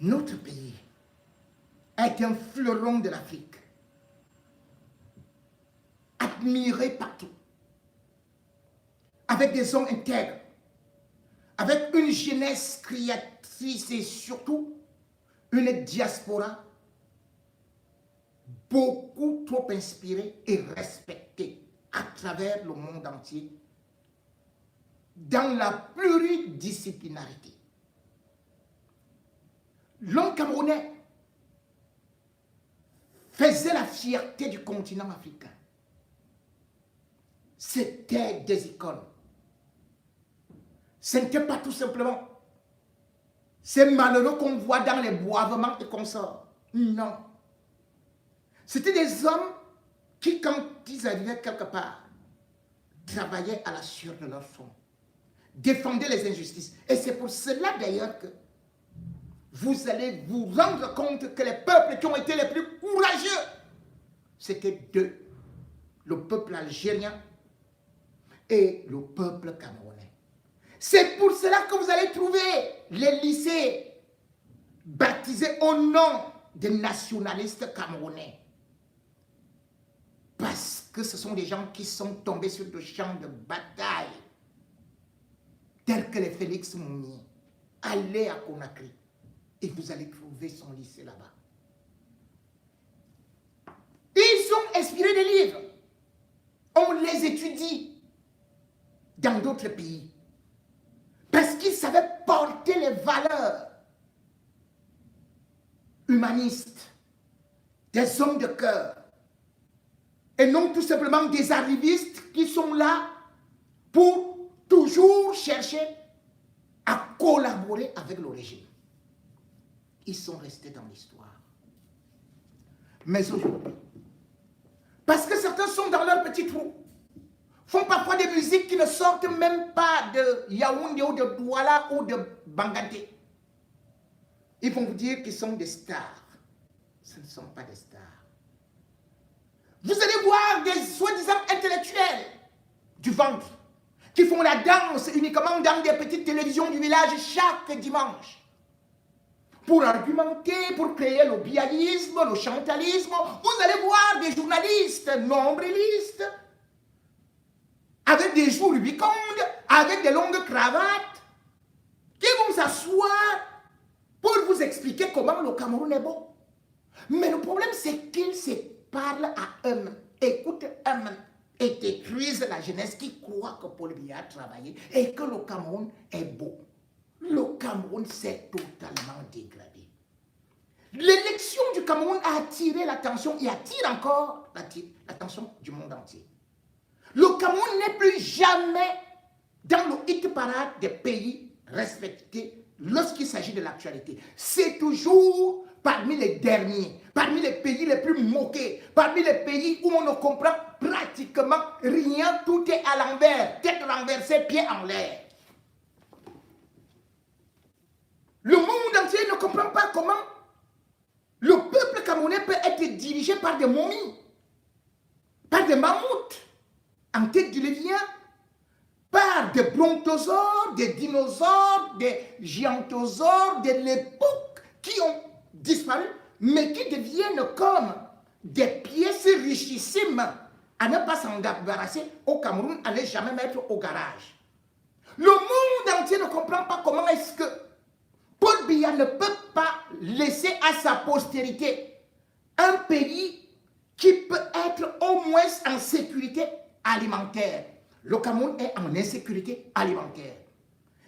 Notre pays est un fleuron de l'Afrique, admiré partout, avec des hommes intègres, avec une jeunesse créatrice et surtout une diaspora beaucoup trop inspirée et respectée à travers le monde entier dans la pluridisciplinarité. L'homme camerounais faisait la fierté du continent africain. C'était des icônes. Ce n'était pas tout simplement ces malheureux qu'on voit dans les boivements et qu'on sort. Non. C'était des hommes qui, quand ils arrivaient quelque part, travaillaient à la sueur de leur front, défendaient les injustices. Et c'est pour cela d'ailleurs que vous allez vous rendre compte que les peuples qui ont été les plus courageux, c'était deux. Le peuple algérien et le peuple camerounais. C'est pour cela que vous allez trouver les lycées baptisés au nom des nationalistes camerounais. Parce que ce sont des gens qui sont tombés sur le champ de bataille, tels que les Félix Mounier. Allez à Conakry et vous allez trouver son lycée là-bas. Ils sont inspirés des livres. On les étudie dans d'autres pays. Parce qu'ils savaient porter les valeurs humanistes, des hommes de cœur, et non tout simplement des arrivistes qui sont là pour toujours chercher à collaborer avec le régime. Ils sont restés dans l'histoire. Mais aujourd'hui, parce que certains sont dans leur petit trou, font parfois des musiques qui ne sortent même pas de Yaoundé ou de Douala ou de Banganté. Ils vont vous dire qu'ils sont des stars. Ce ne sont pas des stars. Vous allez voir des soi-disant intellectuels du ventre qui font la danse uniquement dans des petites télévisions du village chaque dimanche. Pour argumenter, pour créer le bialisme, le chantalisme. Vous allez voir des journalistes nombrilistes avec des joues rubicondes, avec des longues cravates, qui vont s'asseoir pour vous expliquer comment le Cameroun est beau. Mais le problème, c'est qu'ils se parlent à eux-mêmes, écoutent eux-mêmes et détruisent la jeunesse qui croit que Paul Biya a travaillé et que le Cameroun est beau. Le Cameroun s'est totalement dégradé. L'élection du Cameroun a attiré l'attention et attire encore l'attention du monde entier. Le Cameroun n'est plus jamais dans le hit parade des pays respectés lorsqu'il s'agit de l'actualité. C'est toujours parmi les derniers, parmi les pays les plus moqués, parmi les pays où on ne comprend pratiquement rien, tout est à l'envers, tête renversée, pied en l'air. Le monde entier ne comprend pas comment le peuple camerounais peut être dirigé par des momies, par des mammouths en tête du lévien, par des brontosaures, des dinosaures, des gigantosaures de l'époque qui ont disparu, mais qui deviennent comme des pièces richissimes à ne pas s'en débarrasser au Cameroun, à ne jamais mettre au garage. Le monde entier ne comprend pas comment est-ce que Paul Biya ne peut pas laisser à sa postérité un pays qui peut être au moins en sécurité alimentaire. Le Cameroun est en insécurité alimentaire.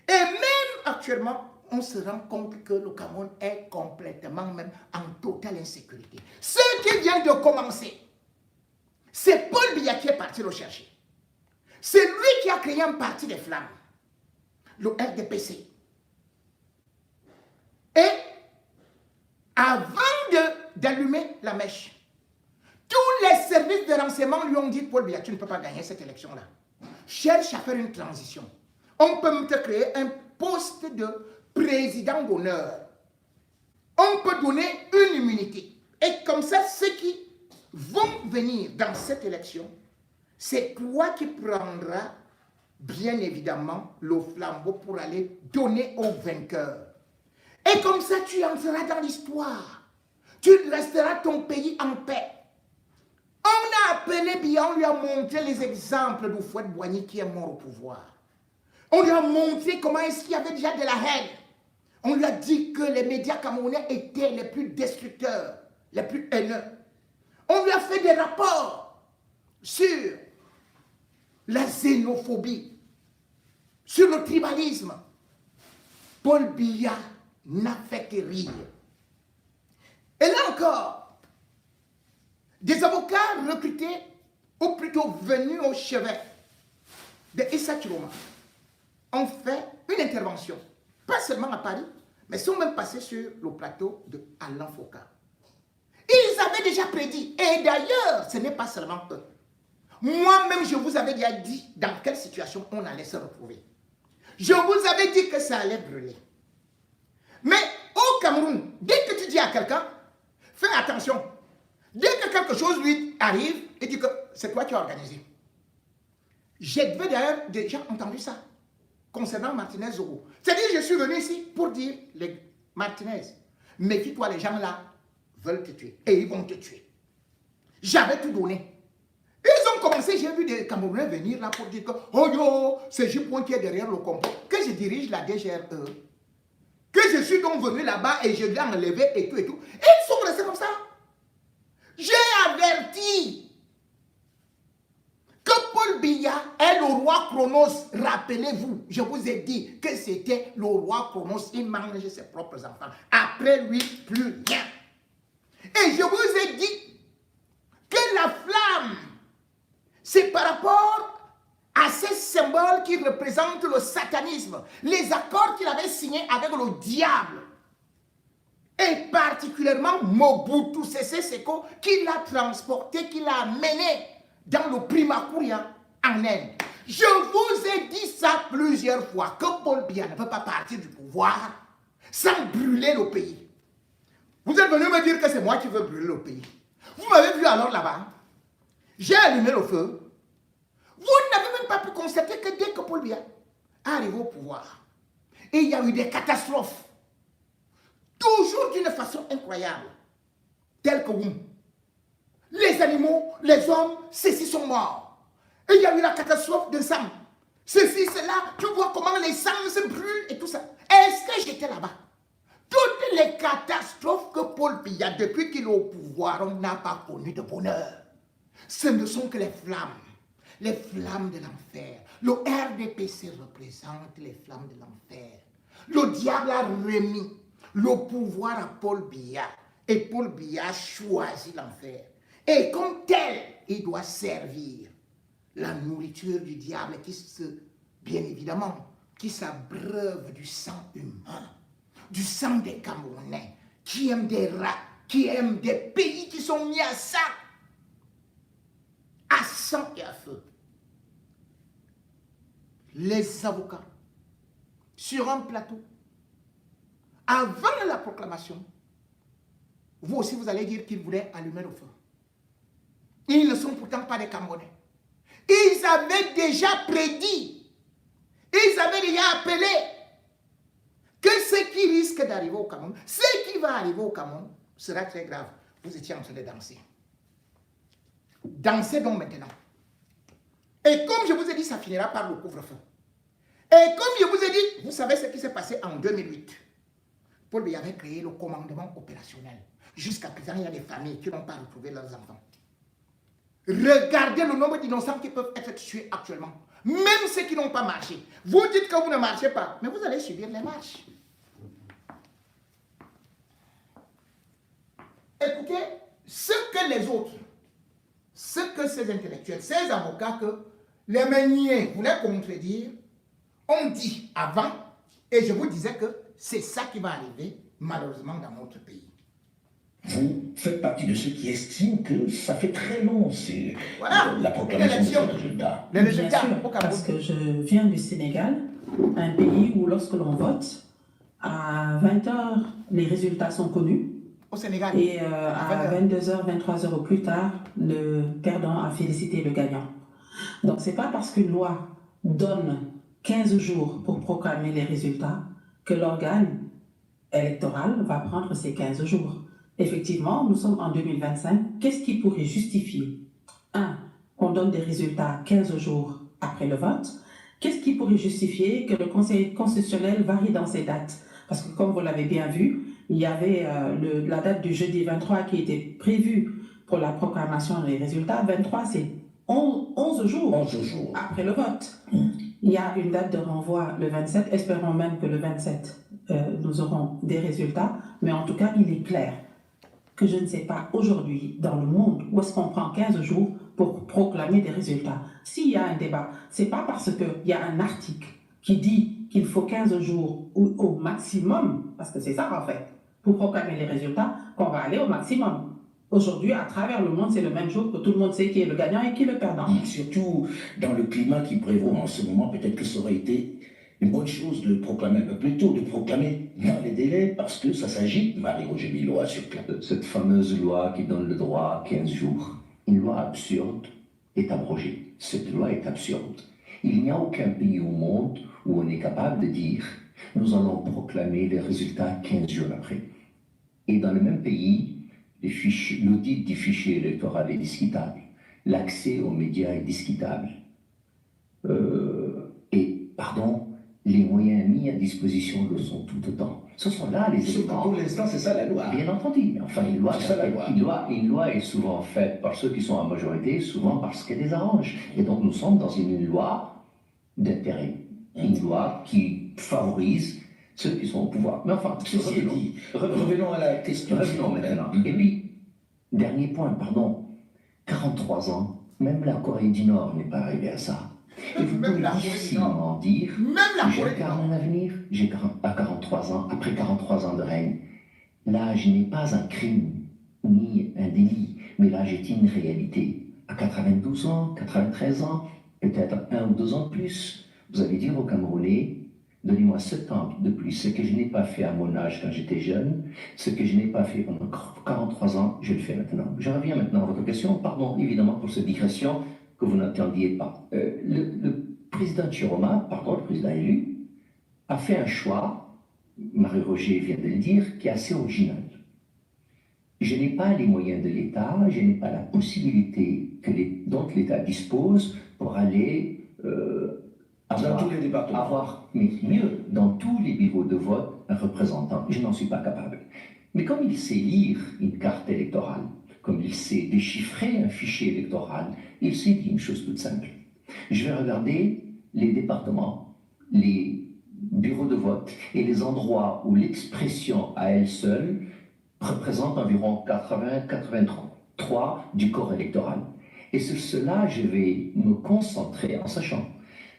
Et même actuellement, on se rend compte que le Cameroun est complètement même en totale insécurité. Ce qui vient de commencer, c'est Paul Biya qui est parti le chercher. C'est lui qui a créé un parti des flammes, le RDPC. Et avant d'allumer la mèche, tous les services de renseignement lui ont dit: Paul Biya, tu ne peux pas gagner cette élection-là. Cherche à faire une transition. On peut te créer un poste de président d'honneur. On peut donner une immunité. Et comme ça, ceux qui vont venir dans cette élection, c'est toi qui prendras, bien évidemment, le flambeau pour aller donner au vainqueur. Et comme ça, tu entreras dans l'histoire. Tu resteras ton pays en paix. On a appelé Biya, on lui a montré les exemples d'Houphouët-Boigny qui est mort au pouvoir. On lui a montré comment est-ce qu'il y avait déjà de la haine. On lui a dit que les médias camerounais étaient les plus destructeurs, les plus haineux. On lui a fait des rapports sur la xénophobie, sur le tribalisme. Paul Biya n'a fait que rire. Et là encore, des avocats recrutés, ou plutôt venus au chevet de Issa Chiroma, ont fait une intervention, pas seulement à Paris, mais sont même passés sur le plateau de Alain Foucault. Ils avaient déjà prédit, et d'ailleurs, ce n'est pas seulement eux. Moi-même, je vous avais déjà dit dans quelle situation on allait se retrouver. Je vous avais dit que ça allait brûler. Mais au Cameroun, dès que tu dis à quelqu'un, fais attention. Dès que quelque chose lui arrive, il dit que c'est toi qui as organisé. J'ai d'ailleurs déjà entendu ça concernant Martinez Zoro. C'est-à-dire, je suis venu ici pour dire, les Martinez, méfie-toi, les gens là veulent te tuer. Et ils vont te tuer. J'avais tout donné. Ils ont commencé, j'ai vu des Camerounais venir là pour dire que, oh yo, c'est J-Point qui est derrière le complot, que je dirige la DGRE, que je suis donc venu là-bas et je l'ai enlevé et tout et tout. Et ils sont restés comme ça. J'ai averti que Paul Biya est le roi Chronos. Rappelez-vous, je vous ai dit que c'était le roi Chronos. Il mangeait ses propres enfants. Après lui, plus rien. Et je vous ai dit que la flamme, c'est par rapport à ces symboles qui représentent le satanisme, les accords qu'il avait signés avec le diable, et particulièrement Mobutu Sese Seko, qui l'a transporté, qui l'a amené dans le Primakuria en Inde. Je vous ai dit ça plusieurs fois, que Paul Biya ne peut pas partir du pouvoir sans brûler le pays. Vous êtes venu me dire que c'est moi qui veux brûler le pays. Vous m'avez vu alors là-bas. J'ai allumé le feu. Vous n'avez même pas pu constater que dès que Paul Biya est arrivé au pouvoir, et il y a eu des catastrophes, toujours d'une façon incroyable, telle que les animaux, les hommes, ceux-ci sont morts. Et il y a eu la catastrophe de sang. Ceci, cela, tu vois comment les sangs se brûlent et tout ça. Est-ce que j'étais là-bas? Toutes les catastrophes que Paul Biya, depuis qu'il est au pouvoir, on n'a pas connu de bonheur. Ce ne sont que les flammes de l'enfer. Le RDPC représente les flammes de l'enfer. Le diable a remis le pouvoir à Paul Biya. Et Paul Biya a choisi l'enfer. Et comme tel, il doit servir la nourriture du diable bien évidemment, qui s'abreuve du sang humain, du sang des Camerounais, qui aiment des rats, qui aiment des pays qui sont mis à sang et à feu. Les avocats, sur un plateau, avant la proclamation, vous aussi vous allez dire qu'ils voulaient allumer le feu. Ils ne sont pourtant pas des Camerounais. Ils avaient déjà prédit, ils avaient déjà appelé que ce qui risque d'arriver au Cameroun, ce qui va arriver au Cameroun sera très grave. Vous étiez en train de danser. Dansez donc maintenant. Et comme je vous ai dit, ça finira par le couvre-feu. Et comme je vous ai dit, vous savez ce qui s'est passé en 2008. Paul Biya avait créé le commandement opérationnel. Jusqu'à présent, il y a des familles qui n'ont pas retrouvé leurs enfants. Regardez le nombre d'innocents qui peuvent être tués actuellement. Même ceux qui n'ont pas marché. Vous dites que vous ne marchez pas, mais vous allez subir les marches. Écoutez, ce que les autres, ce que ces intellectuels, ces avocats que les meuniers voulaient contredire, ont dit avant, et je vous disais que c'est ça qui va arriver malheureusement dans notre pays. Vous faites partie de ceux qui estiment que ça fait très long, c'est voilà, la proclamation des résultats. Les résultats Bien sûr, parce que je viens du Sénégal, un pays où lorsque l'on vote, à 20h, les résultats sont connus. Au Sénégal. Et à 22h, 23h au plus tard, le perdant a félicité le gagnant. Donc, ce n'est pas parce qu'une loi donne 15 jours pour proclamer les résultats que l'organe électoral va prendre ses 15 jours. Effectivement, nous sommes en 2025. Qu'est-ce qui pourrait justifier, qu'on donne des résultats 15 jours après le vote? Qu'est-ce qui pourrait justifier que le Conseil constitutionnel varie dans ses dates? Parce que comme vous l'avez bien vu, il y avait la date du jeudi 23 qui était prévue pour la proclamation des résultats. 23, c'est 11 jours après le vote. Il y a une date de renvoi le 27. Espérons même que le 27, nous aurons des résultats. Mais en tout cas, il est clair que je ne sais pas aujourd'hui dans le monde où est-ce qu'on prend 15 jours pour proclamer des résultats. S'il y a un débat, ce n'est pas parce qu'il y a un article qui dit qu'il faut 15 jours au maximum, parce que c'est ça en fait, pour proclamer les résultats, qu'on va aller au maximum. Aujourd'hui, à travers le monde, c'est le même jour que tout le monde sait qui est le gagnant et qui est le perdant. Surtout dans le climat qui prévaut en ce moment, peut-être que ça aurait été une bonne chose de proclamer un peu plus tôt, de proclamer dans les délais, parce que ça s'agit, Marie-Roger Biloa, sur cette fameuse loi qui donne le droit à 15 jours. Une loi absurde est abrogée. Cette loi est absurde. Il n'y a aucun pays au monde où on est capable de dire « nous allons proclamer les résultats 15 jours après ». Et dans le même pays, l'audit du fichier électoral est discutable. L'accès aux médias est discutable. Les moyens mis à disposition le sont tout autant. Ce sont là les éléments. Pour l'instant, c'est ça la loi. Bien entendu, mais enfin, une loi est souvent faite par ceux qui sont en majorité, souvent parce qu'elle les arrange. Et donc, nous sommes dans une loi d'intérêt, une loi qui favorise ceux qui sont au pouvoir. Mais enfin, ceci dit, revenons à la question. Revenons maintenant. Et puis, dernier point, 43 ans, même la Corée du Nord n'est pas arrivée à ça. Et vous pouvez difficilement dire, j'incarne un avenir, à 43 ans, après 43 ans de règne. L'âge n'est pas un crime, ni un délit, mais l'âge est une réalité. À 92 ans, 93 ans, peut-être 1 ou 2 ans de plus, vous allez dire aux Camerounais, donnez-moi 7 ans de plus. Ce que je n'ai pas fait à mon âge quand j'étais jeune, ce que je n'ai pas fait pendant 43 ans, je le fais maintenant. Je reviens maintenant à votre question, pardon évidemment pour cette digression, que vous n'entendiez pas. Le président Chiroma, le président élu, a fait un choix, Marie-Roger vient de le dire, qui est assez original. Je n'ai pas les moyens de l'État, je n'ai pas la possibilité dont l'État dispose pour aller dans tous les départements. Mais mieux, dans tous les bureaux de vote, un représentant. Je n'en suis pas capable. Mais comme il sait lire une carte électorale, comme il sait déchiffrer un fichier électoral, il s'est dit une chose toute simple. Je vais regarder les départements, les bureaux de vote et les endroits où l'expression à elle seule représente environ 80-83 du corps électoral. Et sur cela, je vais me concentrer en sachant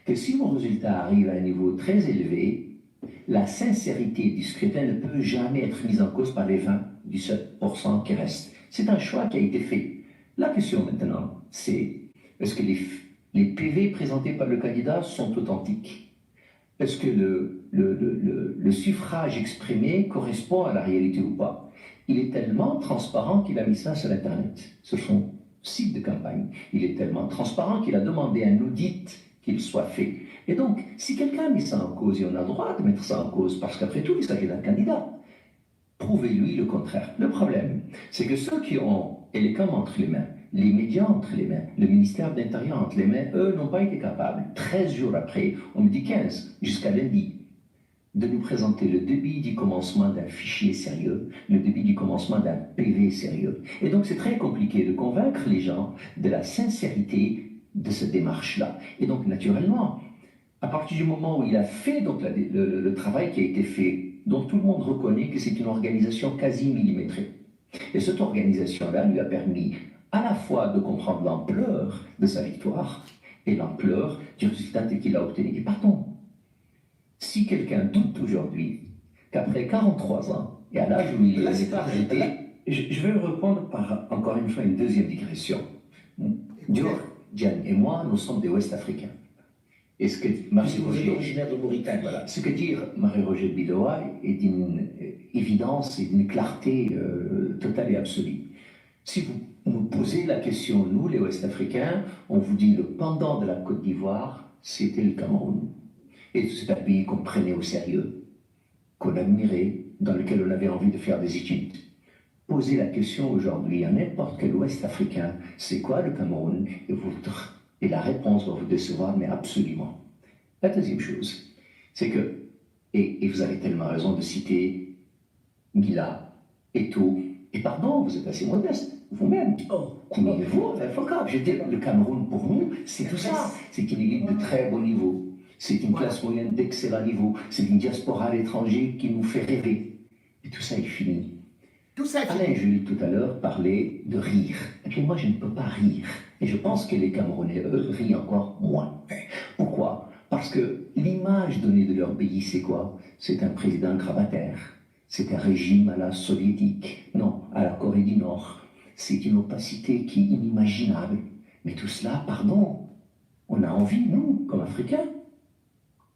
que si mon résultat arrive à un niveau très élevé, la sincérité du scrutin ne peut jamais être mise en cause par les 20-17% qui restent. C'est un choix qui a été fait. La question maintenant, c'est est-ce que les PV présentés par le candidat sont authentiques? Est-ce que le suffrage exprimé correspond à la réalité ou pas? Il est tellement transparent qu'il a mis ça sur Internet, sur son site de campagne. Il est tellement transparent qu'il a demandé un audit qu'il soit fait. Et donc, si quelqu'un met ça en cause, et on a le droit de mettre ça en cause, parce qu'après tout, il s'agit d'un candidat, prouvez-lui le contraire. Le problème, c'est que ceux qui ont Elecom entre les mains, les médias entre les mains, le ministère de l'Intérieur entre les mains, eux n'ont pas été capables, 13 jours après, on me dit 15, jusqu'à lundi, de nous présenter le débit du commencement d'un fichier sérieux, le débit du commencement d'un PV sérieux. Et donc c'est très compliqué de convaincre les gens de la sincérité de cette démarche-là. Et donc naturellement, à partir du moment où il a fait donc, le travail qui a été fait, dont tout le monde reconnaît que c'est une organisation quasi millimétrée. Et cette organisation-là lui a permis à la fois de comprendre l'ampleur de sa victoire et l'ampleur du résultat qu'il a obtenu. Et pardon, si quelqu'un doute aujourd'hui qu'après 43 ans, et à l'âge où il est arrêté, je vais répondre par, encore une fois, une deuxième digression. Dior, Diane et moi, nous sommes des Ouest-Africains. Et ce que Marie-Roger, originaire de Mauritanie. Voilà. Ce que dit Marie-Roger Biloa est d'une évidence et d'une clarté totale et absolue. Si vous nous posez la question, nous, les Ouest-Africains, on vous dit le pendant de la Côte d'Ivoire, c'était le Cameroun. Et c'est un pays qu'on prenait au sérieux, qu'on admirait, dans lequel on avait envie de faire des études. Posez la question aujourd'hui à n'importe quel Ouest africain, c'est quoi le Cameroun? Et la réponse va vous décevoir, mais absolument. La deuxième chose, c'est que, et vous avez tellement raison de citer Mila, Eto'o, et pardon, vous êtes assez modeste, vous-même. Coulez-vous, le Cameroun, pour nous, c'est tout ça. C'est une élite de très bon niveau. C'est une classe moyenne d'excellent niveau. C'est une diaspora à l'étranger qui nous fait rêver. Et tout ça est fini. Tout ça est Alain fini. Julie, tout à l'heure, parlait de rire. Et puis moi, je ne peux pas rire. Et je pense que les Camerounais, eux, rient encore moins. Pourquoi? Parce que l'image donnée de leur pays, c'est quoi? C'est un président gravataire. C'est un régime à la soviétique. Non, à la Corée du Nord. C'est une opacité qui est inimaginable. Mais tout cela, pardon, on a envie, nous, comme Africains,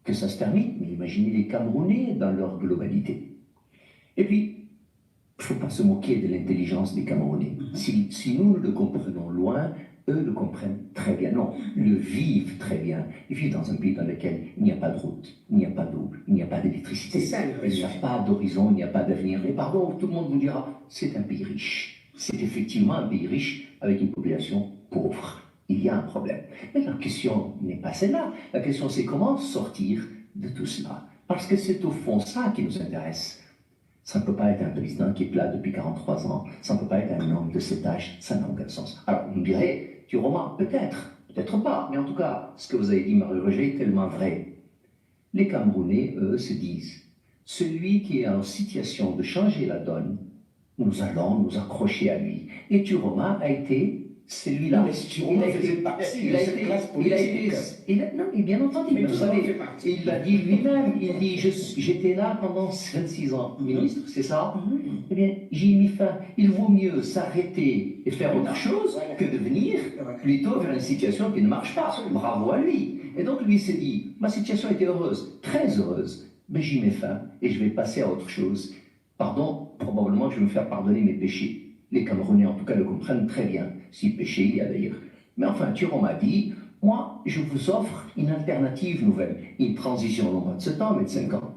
que ça se termine. Mais imaginez les Camerounais dans leur globalité. Et puis, il ne faut pas se moquer de l'intelligence des Camerounais. Si nous le comprenons loin, eux le comprennent très bien. Non, le vivent très bien. Ils vivent dans un pays dans lequel il n'y a pas de route, il n'y a pas d'eau, il n'y a pas d'électricité. C'est ça, Il n'y a pas d'horizon, il n'y a pas d'avenir. Et pardon, tout le monde vous dira, c'est un pays riche. C'est effectivement un pays riche avec une population pauvre. Il y a un problème. Mais la question n'est pas celle-là. La question, c'est comment sortir de tout cela. Parce que c'est au fond ça qui nous intéresse. Ça ne peut pas être un président qui est là depuis 43 ans. Ça ne peut pas être un homme de cet âge. Ça n'a aucun sens. Alors, vous me direz, tu Romain, peut-être, peut-être pas. Mais en tout cas, ce que vous avez dit, Marie-Roger, est tellement vrai. Les Camerounais, eux, se disent, celui qui est en situation de changer la donne, nous allons nous accrocher à lui. Et Turoma a été celui-là. Mais si Turoma faisait partie de cette classe politique. Non, mais bien entendu, mais vous savez, il l'a dit lui-même, il dit, j'étais là pendant 26 ans, ministre, c'est ça? Eh bien, j'y ai mis fin. Il vaut mieux s'arrêter et faire autre chose que de venir plutôt vers une situation qui ne marche pas. Bravo à lui. Et donc lui s'est dit, ma situation était heureuse, très heureuse, mais j'y mets fin et je vais passer à autre chose. Pardon, probablement je vais me faire pardonner mes péchés. Les Camerounais en tout cas le comprennent très bien, si péché il y a d'ailleurs. Mais enfin, Thuron m'a dit, moi je vous offre une alternative nouvelle, une transition au mois de 7 ans, mais de 5 ans.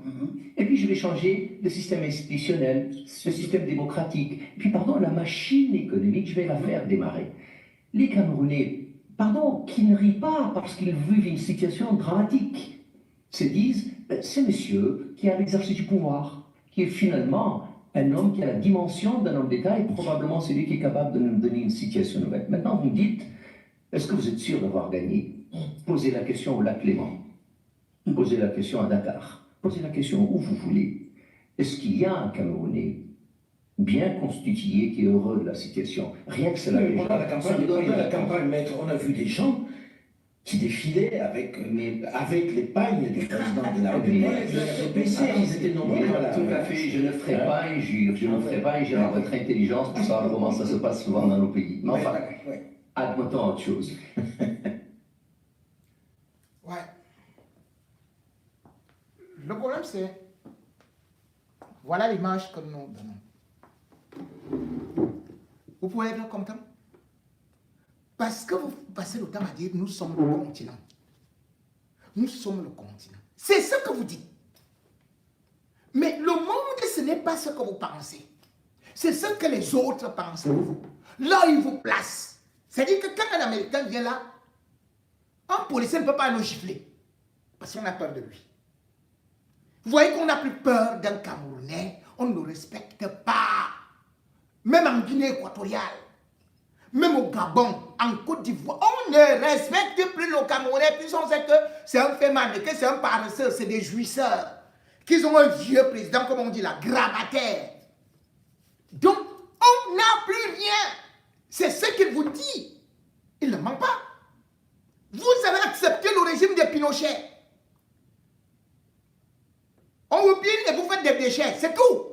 Et puis je vais changer le système institutionnel, le système démocratique. Et puis pardon, la machine économique, je vais la faire démarrer. Les Camerounais, pardon, qui ne rient pas parce qu'ils vivent une situation dramatique, se disent, c'est monsieur qui a l'exercice du pouvoir, qui est finalement un homme qui a la dimension d'un homme d'État et probablement celui qui est capable de nous donner une situation nouvelle. Maintenant, vous me dites, est-ce que vous êtes sûr d'avoir gagné? Posez la question au lac Léman, posez la question à Dakar, posez la question où vous voulez. Est-ce qu'il y a un Camerounais bien constitué qui est heureux de la situation? Rien que cela. Pendant la campagne, maître, on a vu des gens qui défilaient avec les pagnes du président de la République. Ils étaient nombreux, tout à fait. Je ne ferai pas injure, je ne ferai pas injure à votre intelligence pour savoir comment ça se passe souvent dans nos pays. Mais enfin, admettons autre chose. Ouais. Le problème, c'est, voilà l'image que nous donnons. Vous pouvez être content? Parce que vous passez le temps à dire, nous sommes le continent. Nous sommes le continent. C'est ce que vous dites. Mais le monde, ce n'est pas ce que vous pensez. C'est ce que les autres pensent de vous. Là, ils vous placent. C'est-à-dire que quand un Américain vient là, un policier ne peut pas le gifler. Parce qu'on a peur de lui. Vous voyez qu'on n'a plus peur d'un Camerounais. On ne le respecte pas. Même en Guinée équatoriale. Même au Gabon, en Côte d'Ivoire, on ne respecte plus le Camerounais, puis on sait que c'est un féman, que c'est un paresseux, c'est des jouisseurs, qu'ils ont un vieux président, comme on dit là, gravataire. Donc, on n'a plus rien. C'est ce qu'il vous dit. Il ne ment pas. Vous avez accepté le régime de Pinochet. On vous pile et vous faites des déchets, c'est tout.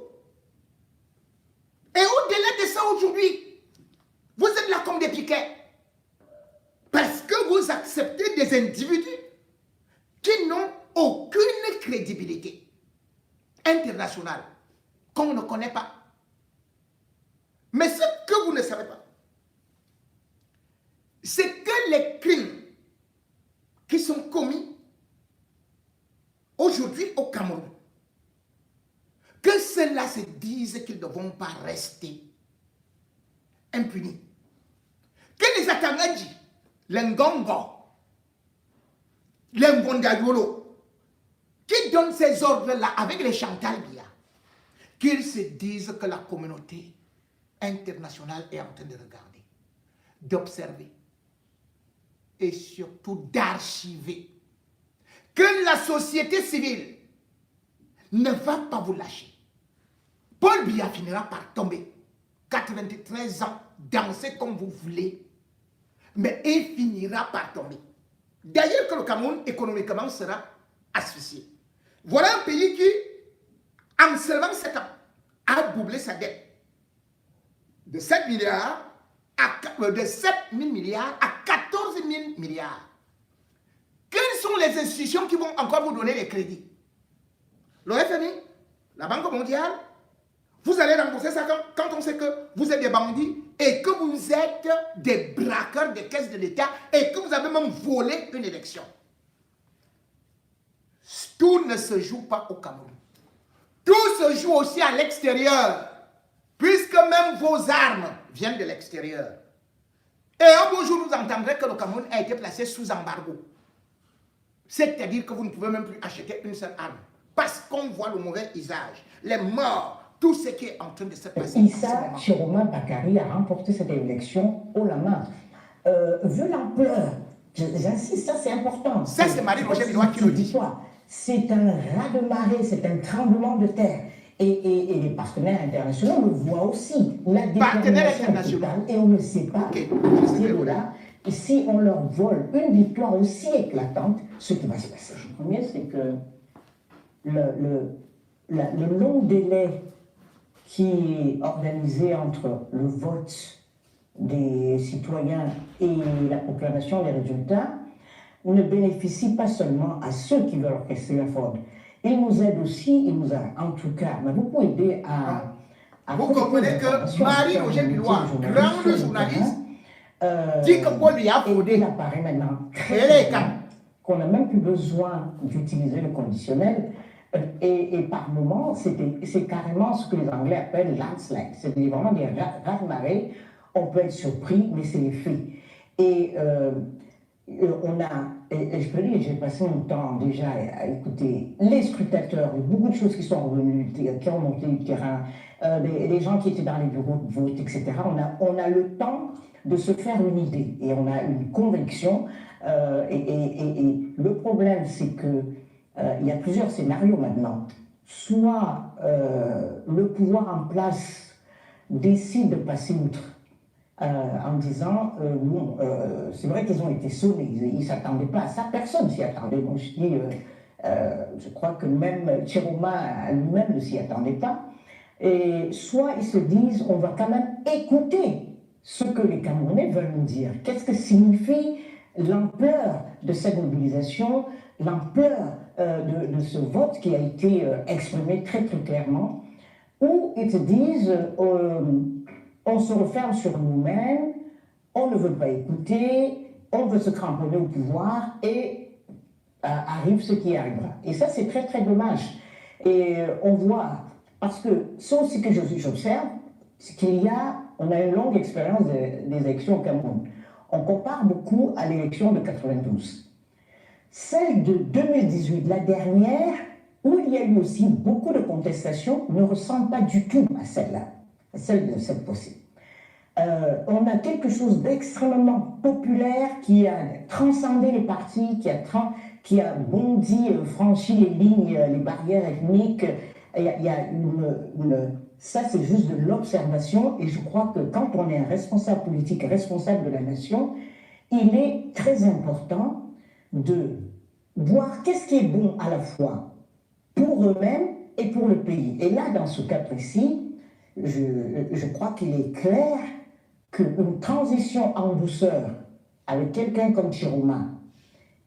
Et au-delà de ça aujourd'hui, vous êtes là comme des piquets. Parce que vous acceptez des individus qui n'ont aucune crédibilité internationale, qu'on ne connaît pas. Mais ce que vous ne savez pas, c'est que les crimes qui sont commis aujourd'hui au Cameroun, que ceux-là se disent qu'ils ne vont pas rester impunis. Que les Atangadji, les Ngongo, les Ngondayolo, qui donnent ces ordres-là avec les Chantal Biya, qu'ils se disent que la communauté internationale est en train de regarder, d'observer et surtout d'archiver, que la société civile ne va pas vous lâcher. Paul Biya finira par tomber, 93 ans, danser comme vous voulez, mais il finira par tomber. D'ailleurs que le Cameroun économiquement sera asphyxié. Voilà un pays qui, en seulement 7 ans, a doublé sa dette de 7 milliards de 7 000 milliards à 14 000 milliards. Quelles sont les institutions qui vont encore vous donner les crédits? Le FMI, la Banque mondiale. Vous allez rembourser ça quand on sait que vous êtes des bandits et que vous êtes des braqueurs des caisses de l'État et que vous avez même volé une élection. Tout ne se joue pas au Cameroun. Tout se joue aussi à l'extérieur, puisque même vos armes viennent de l'extérieur. Et un beau jour, vous entendrez que le Cameroun a été placé sous embargo. C'est-à-dire que vous ne pouvez même plus acheter une seule arme, parce qu'on voit le mauvais usage, les morts, tout ce qui est en train de se passer. Issa Chiroma Bakary a remporté cette élection haut la main. Vu l'ampleur, j'insiste, ça c'est important. Ça c'est Marie-Roger Bilois qui le dit. C'est un ras-de-marée, c'est un tremblement de terre. Et les partenaires internationaux le voient aussi. La détermination totale, et on ne sait pas, là, et si on leur vole une victoire aussi éclatante, ce qui va se passer. Le premier, c'est que le long délai qui est organisé entre le vote des citoyens et la proclamation des résultats ne bénéficie pas seulement à ceux qui veulent orchestrer la fraude. Il nous aide aussi, il nous a en tout cas beaucoup aidé à vous comprenez que Marie-Roger Bilois, grande journaliste, dit que Paul Biya a fraudé. Il apparaît maintenant très qu'on n'a même plus besoin d'utiliser le conditionnel. Et par moments, c'est carrément ce que les Anglais appellent landslide. C'est vraiment des raz-de-marée. On peut être surpris, mais c'est les faits. Et on a, et je peux dire, j'ai passé mon temps déjà à écouter les scrutateurs, il y a beaucoup de choses qui sont revenues, qui ont monté du terrain, les gens qui étaient dans les bureaux de vote, etc. On a le temps de se faire une idée et on a une conviction. Et le problème, c'est que il y a plusieurs scénarios maintenant. Soit le pouvoir en place décide de passer outre en disant bon, c'est vrai qu'ils ont été sonnés, ils ne s'attendaient pas à ça, personne s'y attendait. Moi, je crois que même Chiroma lui-même ne s'y attendait pas. Et soit ils se disent on va quand même écouter ce que les Camerounais veulent nous dire. Qu'est-ce que signifie l'ampleur de cette mobilisation, l'ampleur de ce vote qui a été exprimé très très clairement, où ils se disent on se referme sur nous-mêmes, on ne veut pas écouter, on veut se cramponner au pouvoir et arrive ce qui arrivera. Et ça c'est très très dommage. Et on voit, parce que ça aussi que j'observe, c'est on a une longue expérience des élections au Cameroun. On compare beaucoup à l'élection de 92. Celle de 2018, la dernière, où il y a eu aussi beaucoup de contestations, ne ressemble pas du tout à celle-là, à celle de cette possible. On a quelque chose d'extrêmement populaire qui a transcendé les partis, qui a bondi, franchi les lignes, les barrières ethniques. Il y a ça, c'est juste de l'observation, et je crois que quand on est un responsable politique, responsable de la nation, il est très important de voir qu'est-ce qui est bon à la fois pour eux-mêmes et pour le pays. Et là, dans ce cas précis, je crois qu'il est clair qu'une transition en douceur avec quelqu'un comme Chiroma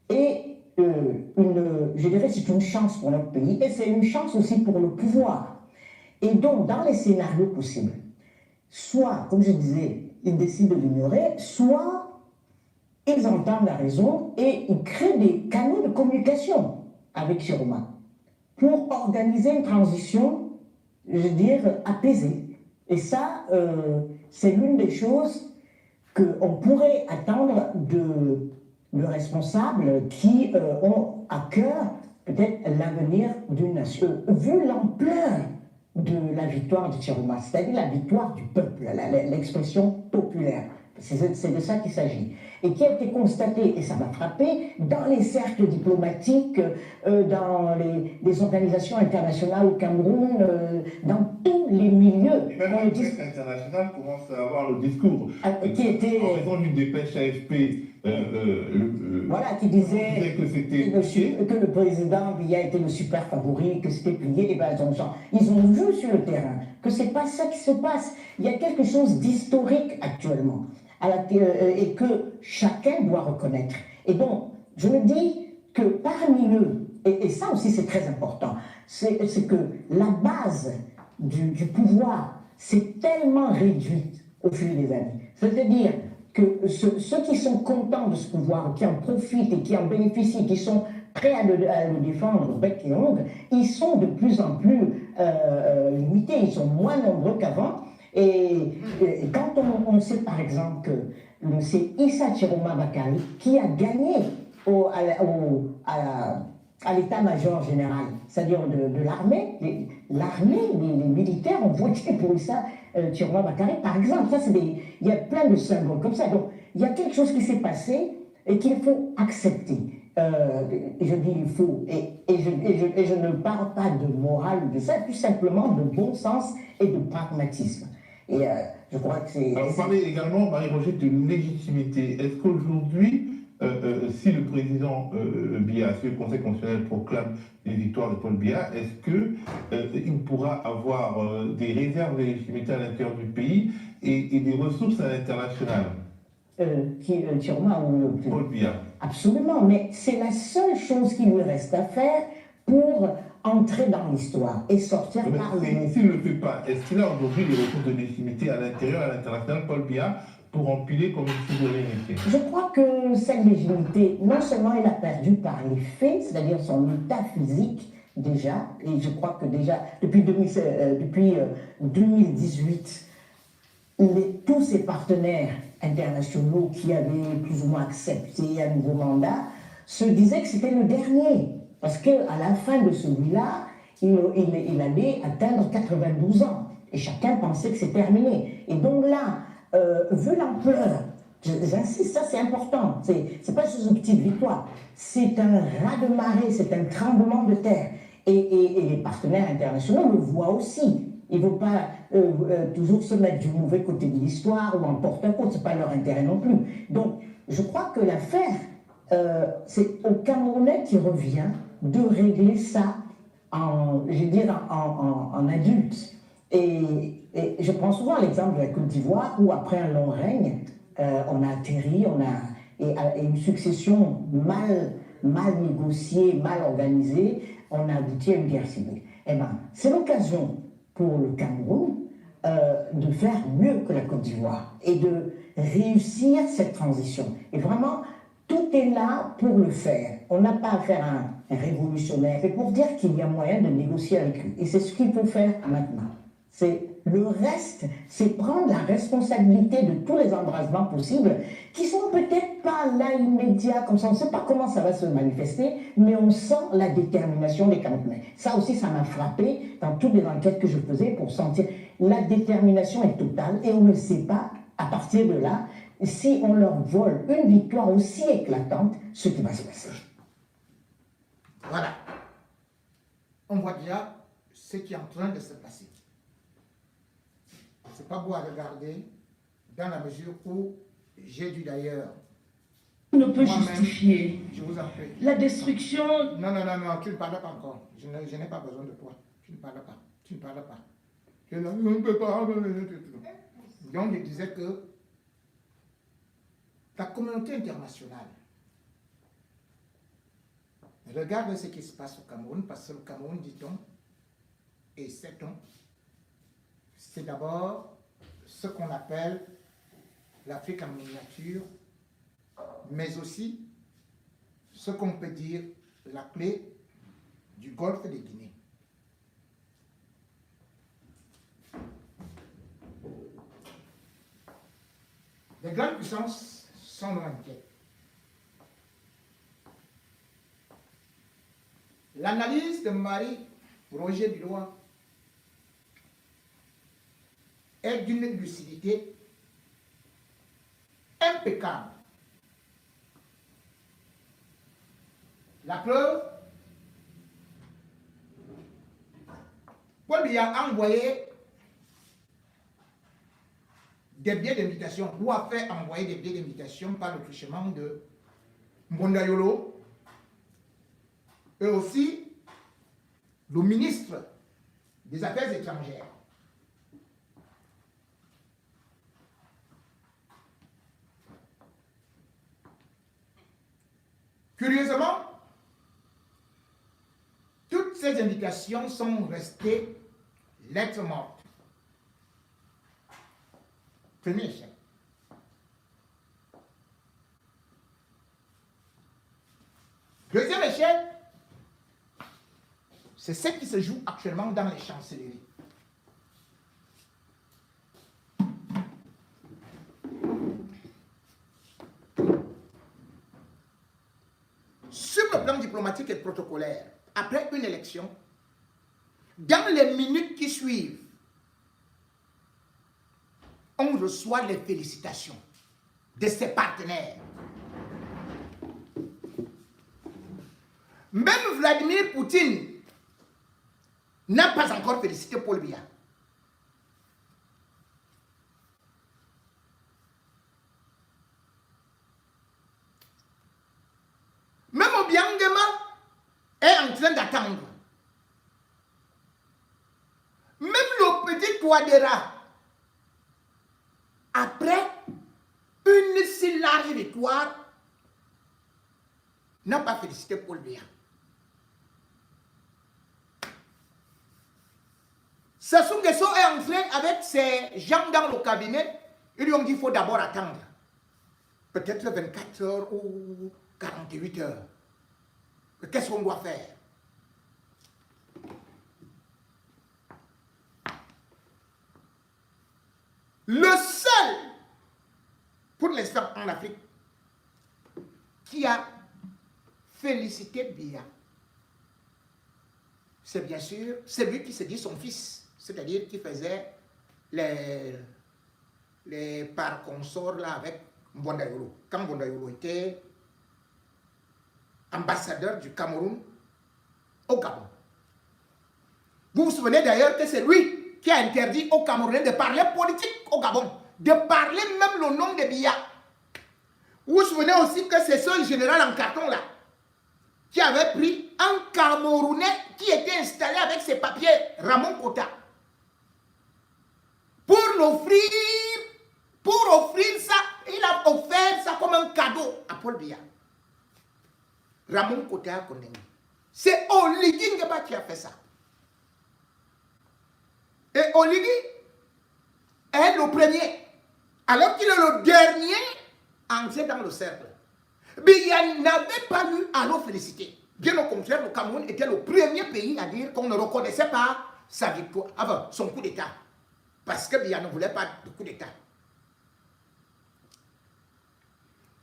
est je dirais, c'est une chance pour notre pays, et c'est une chance aussi pour le pouvoir. Et donc, dans les scénarios possibles, soit, comme je disais, ils décident de l'ignorer, soit ils entendent la raison et ils créent des canaux de communication avec Chiroma pour organiser une transition je veux dire, apaisée. Et ça, c'est l'une des choses qu'on pourrait attendre de responsables qui ont à cœur peut-être l'avenir d'une nation. Vu l'ampleur de la victoire de Chiroma, c'est-à-dire la victoire du peuple, l'expression populaire, c'est de ça qu'il s'agit, et qui a été constatée, et ça m'a frappé, dans les cercles diplomatiques, dans les organisations internationales au Cameroun, dans tous les milieux. Et même la presse internationale commence à avoir le discours. Qui était... En raison d'une dépêche AFP, voilà, qui disait que le président Biya était le super favori, que c'était plié. Et ben, ils ont vu sur le terrain que c'est pas ça qui se passe. Il y a quelque chose d'historique actuellement et que chacun doit reconnaître. Et donc, je me dis que parmi eux, et ça aussi c'est très important, c'est que la base du pouvoir s'est tellement réduite au fil des années. C'est-à-dire que ceux qui sont contents de ce pouvoir, qui en profitent et qui en bénéficient, qui sont prêts à le défendre bec et ongle, ils sont de plus en plus limités, ils sont moins nombreux qu'avant. Et quand on sait par exemple que c'est Issa Chiroma Bakari qui a gagné à l'état-major général, c'est-à-dire de l'armée, les militaires ont voté pour Issa Chiroma Bakari, par exemple. Ça, il y a plein de symboles comme ça. Donc, il y a quelque chose qui s'est passé et qu'il faut accepter. Je dis il faut, et je ne parle pas de morale ou de ça, tout simplement de bon sens et de pragmatisme. Et je crois que c'est... Alors, vous parlez également, Marie-Roger, de légitimité. Est-ce qu'aujourd'hui, si le président Biya, si le Conseil constitutionnel proclame les victoires de Paul Biya, est-ce qu'il pourra avoir des réserves de légitimité à l'intérieur du pays et des ressources à l'international? Chiroma ou Paul Biya. Absolument, mais c'est la seule chose qui lui reste à faire pour entrer dans l'histoire et sortir par le... S'il ne le fait pas, est-ce qu'il a aujourd'hui les ressources de légitimité à l'intérieur et à l'international, Paul Biya, pour empiler comme une souveraineté? Je crois que cette légitimité, non seulement il a perdu par les faits, c'est-à-dire son état physique déjà, et je crois que déjà depuis 2018, tous ses partenaires internationaux qui avaient plus ou moins accepté un nouveau mandat se disaient que c'était le dernier. Parce qu'à la fin de celui-là, il allait atteindre 92 ans. Et chacun pensait que c'est terminé. Et donc là, vu l'ampleur, j'insiste, ça c'est important, c'est pas juste une petite victoire, c'est un raz-de-marée, c'est un tremblement de terre. Et les partenaires internationaux le voient aussi. Ils ne vont pas toujours se mettre du mauvais côté de l'histoire ou en porte-à-côte, ce n'est pas leur intérêt non plus. Donc, je crois que l'affaire, c'est aux Camerounais qui revient de régler ça en adulte. Et je prends souvent l'exemple de la Côte d'Ivoire où, après un long règne, on a atterri, et une succession mal négociée, mal organisée, on a abouti à une guerre civile. Eh bien, c'est l'occasion pour le Cameroun de faire mieux que la Côte d'Ivoire et de réussir cette transition. Et vraiment, tout est là pour le faire. On n'a pas à faire un révolutionnaire, mais pour dire qu'il y a moyen de négocier avec lui. Et c'est ce qu'il faut faire maintenant. Le reste, c'est prendre la responsabilité de tous les embrasements possibles qui sont peut-être pas là immédiats, comme ça, on ne sait pas comment ça va se manifester, mais on sent la détermination des Camerounais. Ça aussi, ça m'a frappé dans toutes les enquêtes que je faisais pour sentir la détermination est totale et on ne sait pas, à partir de là, si on leur vole une victoire aussi éclatante, ce qui va se passer. Voilà. On voit déjà ce qui est en train de se passer. C'est pas beau à regarder, dans la mesure où j'ai dû d'ailleurs... Ne peut justifier je vous en prie. La destruction... Non, tu ne parles pas encore. Je n'ai pas besoin de toi. Tu ne parles pas. Tu ne parles pas. Je ne peux pas. Donc, je disais que la communauté internationale regarde ce qui se passe au Cameroun, parce que le Cameroun, dit-on, et sait-on, c'est d'abord ce qu'on appelle l'Afrique en miniature, mais aussi ce qu'on peut dire la clé du golfe de Guinée. Les grandes puissances sont nos inquiètes. L'analyse de Marie-Roger Bilois est d'une lucidité impeccable. La preuve, Paul Biya a envoyé des billets d'invitation, ou a fait envoyer des billets d'invitation par le truchement de Mbondayolo, et aussi le ministre des Affaires étrangères. Curieusement, toutes ces invitations sont restées lettres mortes. Premier échec. Deuxième échec, c'est ce qui se joue actuellement dans les chancelleries. Sur le plan diplomatique et protocolaire, après une élection, dans les minutes qui suivent, on reçoit les félicitations de ses partenaires. Même Vladimir Poutine n'a pas encore félicité Paul Biya. Même Obiangema est en train d'attendre. Même le petit Touadéra, après une si large victoire, n'a pas félicité Paul Biya. Sassou Nguesso est entré avec ses gens dans le cabinet. Ils lui ont dit qu'il faut d'abord attendre. Peut-être 24 heures ou 48 heures. Qu'est-ce qu'on doit faire? Le seul, pour l'instant en Afrique, qui a félicité Biya, c'est bien sûr celui qui se dit son fils, c'est-à-dire qui faisait les par consorts là avec Mbondayolo. Quand Mbondayolo était ambassadeur du Cameroun au Gabon. Vous vous souvenez d'ailleurs que c'est lui qui a interdit aux Camerounais de parler politique au Gabon, de parler même le nom de Biya. Vous vous souvenez aussi que c'est ce général en carton là qui avait pris un Camerounais qui était installé avec ses papiers, Ramon Kota, pour offrir ça, il a offert ça comme un cadeau à Paul Biya. Ramon Kota a condamné. C'est Oligui Nguema qui a fait ça. Et Oligui est le premier, alors qu'il est le dernier entré dans le cercle. Biya n'avait pas eu à le féliciter. Bien au contraire, le Cameroun était le premier pays à dire qu'on ne reconnaissait pas sa victoire, enfin son coup d'État. Parce que Biya ne voulait pas de coup d'État.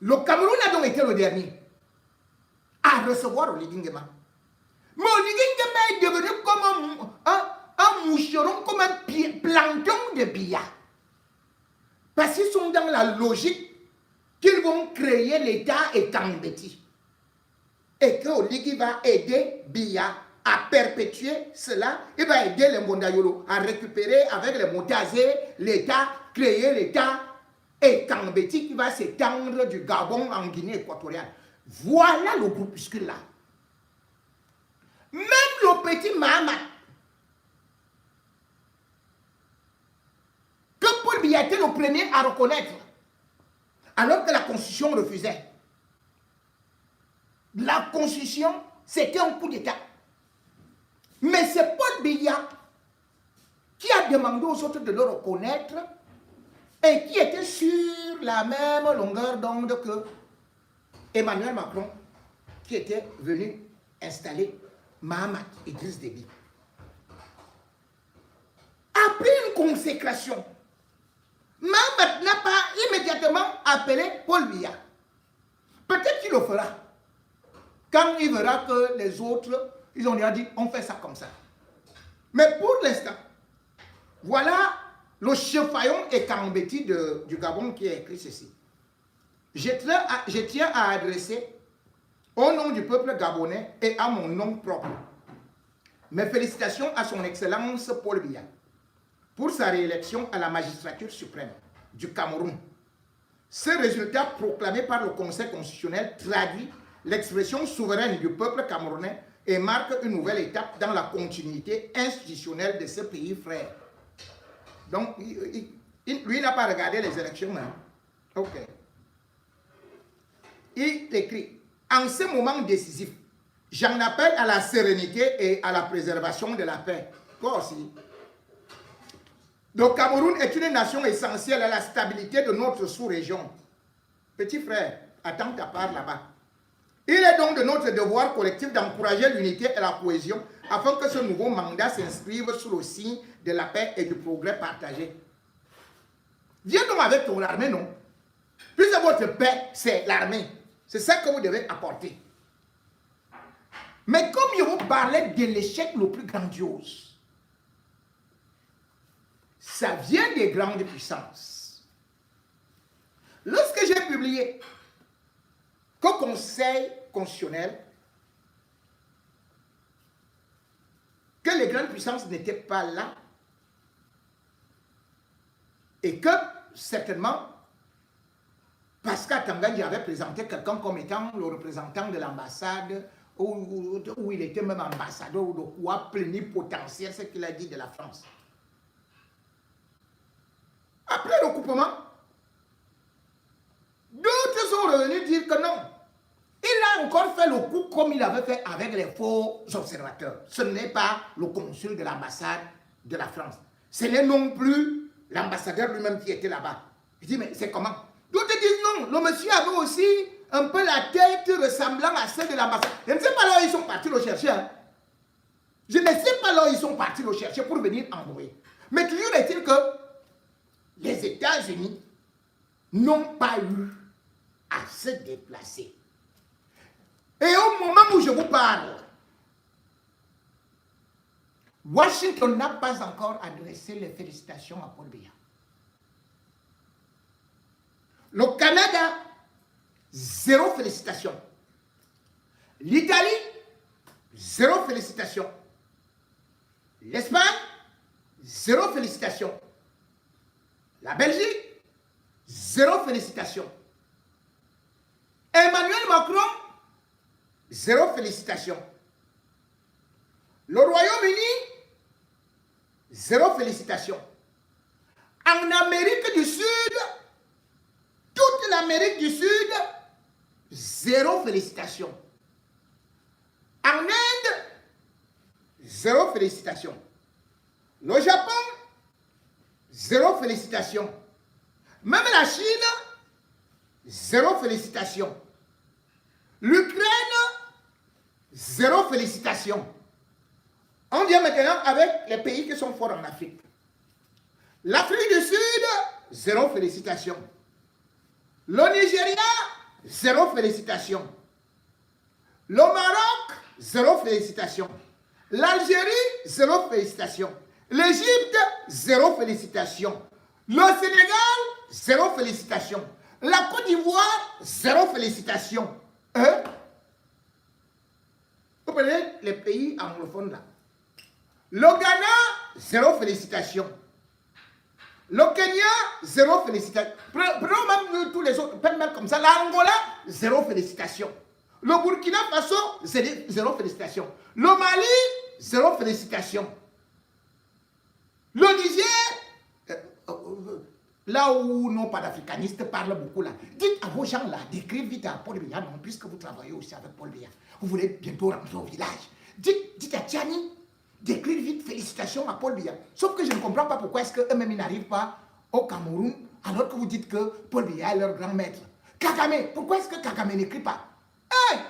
Le Cameroun a donc été le dernier à recevoir Oligui Nguema. Mais Oligui Nguema est devenu comme un moucheron, comme un plancton de Biya. Parce qu'ils sont dans la logique qu'ils vont créer l'État Etambeti. Et que Oligui va aider Biya à perpétuer cela. Il va aider les Mbondayolo à récupérer avec les Montazé l'État, créer l'État Etambeti qui va s'étendre du Gabon en Guinée équatoriale. Voilà le groupuscule là. Même le petit Mahamat, que Paul Biya était le premier à reconnaître, alors que la Constitution refusait. La Constitution, c'était un coup d'État. Mais c'est Paul Biya qui a demandé aux autres de le reconnaître et qui était sur la même longueur d'onde que Emmanuel Macron, qui était venu installer Mahamat Idriss Déby. Après une consécration, Mahamat n'a pas immédiatement immédiatement appeler Paul Biya. Peut-être qu'il le fera. Quand il verra que les autres, ils ont déjà dit, on fait ça comme ça. Mais pour l'instant, voilà le chefaillon et Kambeti du Gabon qui a écrit ceci. Je tiens à adresser au nom du peuple gabonais et à mon nom propre mes félicitations à son Excellence Paul Biya pour sa réélection à la magistrature suprême du Cameroun. Ce résultat proclamé par le Conseil constitutionnel traduit l'expression souveraine du peuple camerounais et marque une nouvelle étape dans la continuité institutionnelle de ce pays frère. Donc, lui n'a pas regardé les élections. Hein? Ok. Il écrit, en ce moment décisif, j'en appelle à la sérénité et à la préservation de la paix. Toi aussi. Le Cameroun est une nation essentielle à la stabilité de notre sous-région. Petit frère, attends ta part là-bas. Il est donc de notre devoir collectif d'encourager l'unité et la cohésion afin que ce nouveau mandat s'inscrive sous le signe de la paix et du progrès partagé. Viens donc avec ton armée, non? Puisque votre paix, c'est l'armée. C'est ça que vous devez apporter. Mais comme je vous parlais de l'échec le plus grandiose, ça vient des grandes puissances. Lorsque j'ai publié qu'au Conseil constitutionnel, que les grandes puissances n'étaient pas là, et que certainement Pascal Tangandji avait présenté quelqu'un comme étant le représentant de l'ambassade, où il était même ambassadeur ou de quoi plénipotentiaire, ce qu'il a dit de la France. Après le coupement, d'autres sont revenus dire que non. Il a encore fait le coup comme il avait fait avec les faux observateurs. Ce n'est pas le consul de l'ambassade de la France. Ce n'est non plus l'ambassadeur lui-même qui était là-bas. Je dis, mais c'est comment? D'autres disent non, le monsieur avait aussi un peu la tête ressemblant à celle de l'ambassade. Je ne sais pas là où ils sont partis le chercher. Hein. Je ne sais pas là où ils sont partis le chercher pour venir envoyer. Mais toujours est-il que les États-Unis n'ont pas eu à se déplacer. Et au moment où je vous parle, Washington n'a pas encore adressé les félicitations à Paul Biya. Le Canada, zéro félicitation. L'Italie, zéro félicitation. L'Espagne, zéro félicitation. La Belgique, zéro félicitation. Emmanuel Macron, zéro félicitation. Le Royaume-Uni, zéro félicitation. En Amérique du Sud, toute l'Amérique du Sud, zéro félicitation. En Inde, zéro félicitation. Le Japon, zéro félicitation. Même la Chine, zéro félicitation. L'Ukraine, zéro félicitation. On vient maintenant avec les pays qui sont forts en Afrique. L'Afrique du Sud, zéro félicitation. Le Nigeria, zéro félicitation. Le Maroc, zéro félicitation. L'Algérie, zéro félicitation. L'Égypte, zéro félicitation. Le Sénégal, zéro félicitation. La Côte d'Ivoire, zéro félicitation. Hein? Vous prenez les pays anglophones là. Le Ghana, zéro félicitation. Le Kenya, zéro félicitation. Prenons même tous les autres, même comme ça. L'Angola, zéro félicitation. Le Burkina Faso, zéro félicitation. Le Mali, zéro félicitation. Le Niger, là où nos panafricanistes parlent beaucoup là, dites à vos gens là d'écrire vite à Paul Biya, non, puisque vous travaillez aussi avec Paul Biya. Vous voulez bientôt rentrer au village. Dites à Tiani d'écrire vite félicitations à Paul Biya. Sauf que je ne comprends pas pourquoi est-ce qu'eux-mêmes n'arrivent pas au Cameroun alors que vous dites que Paul Biya est leur grand maître. Kagame, pourquoi est-ce que Kagame n'écrit pas? Hey!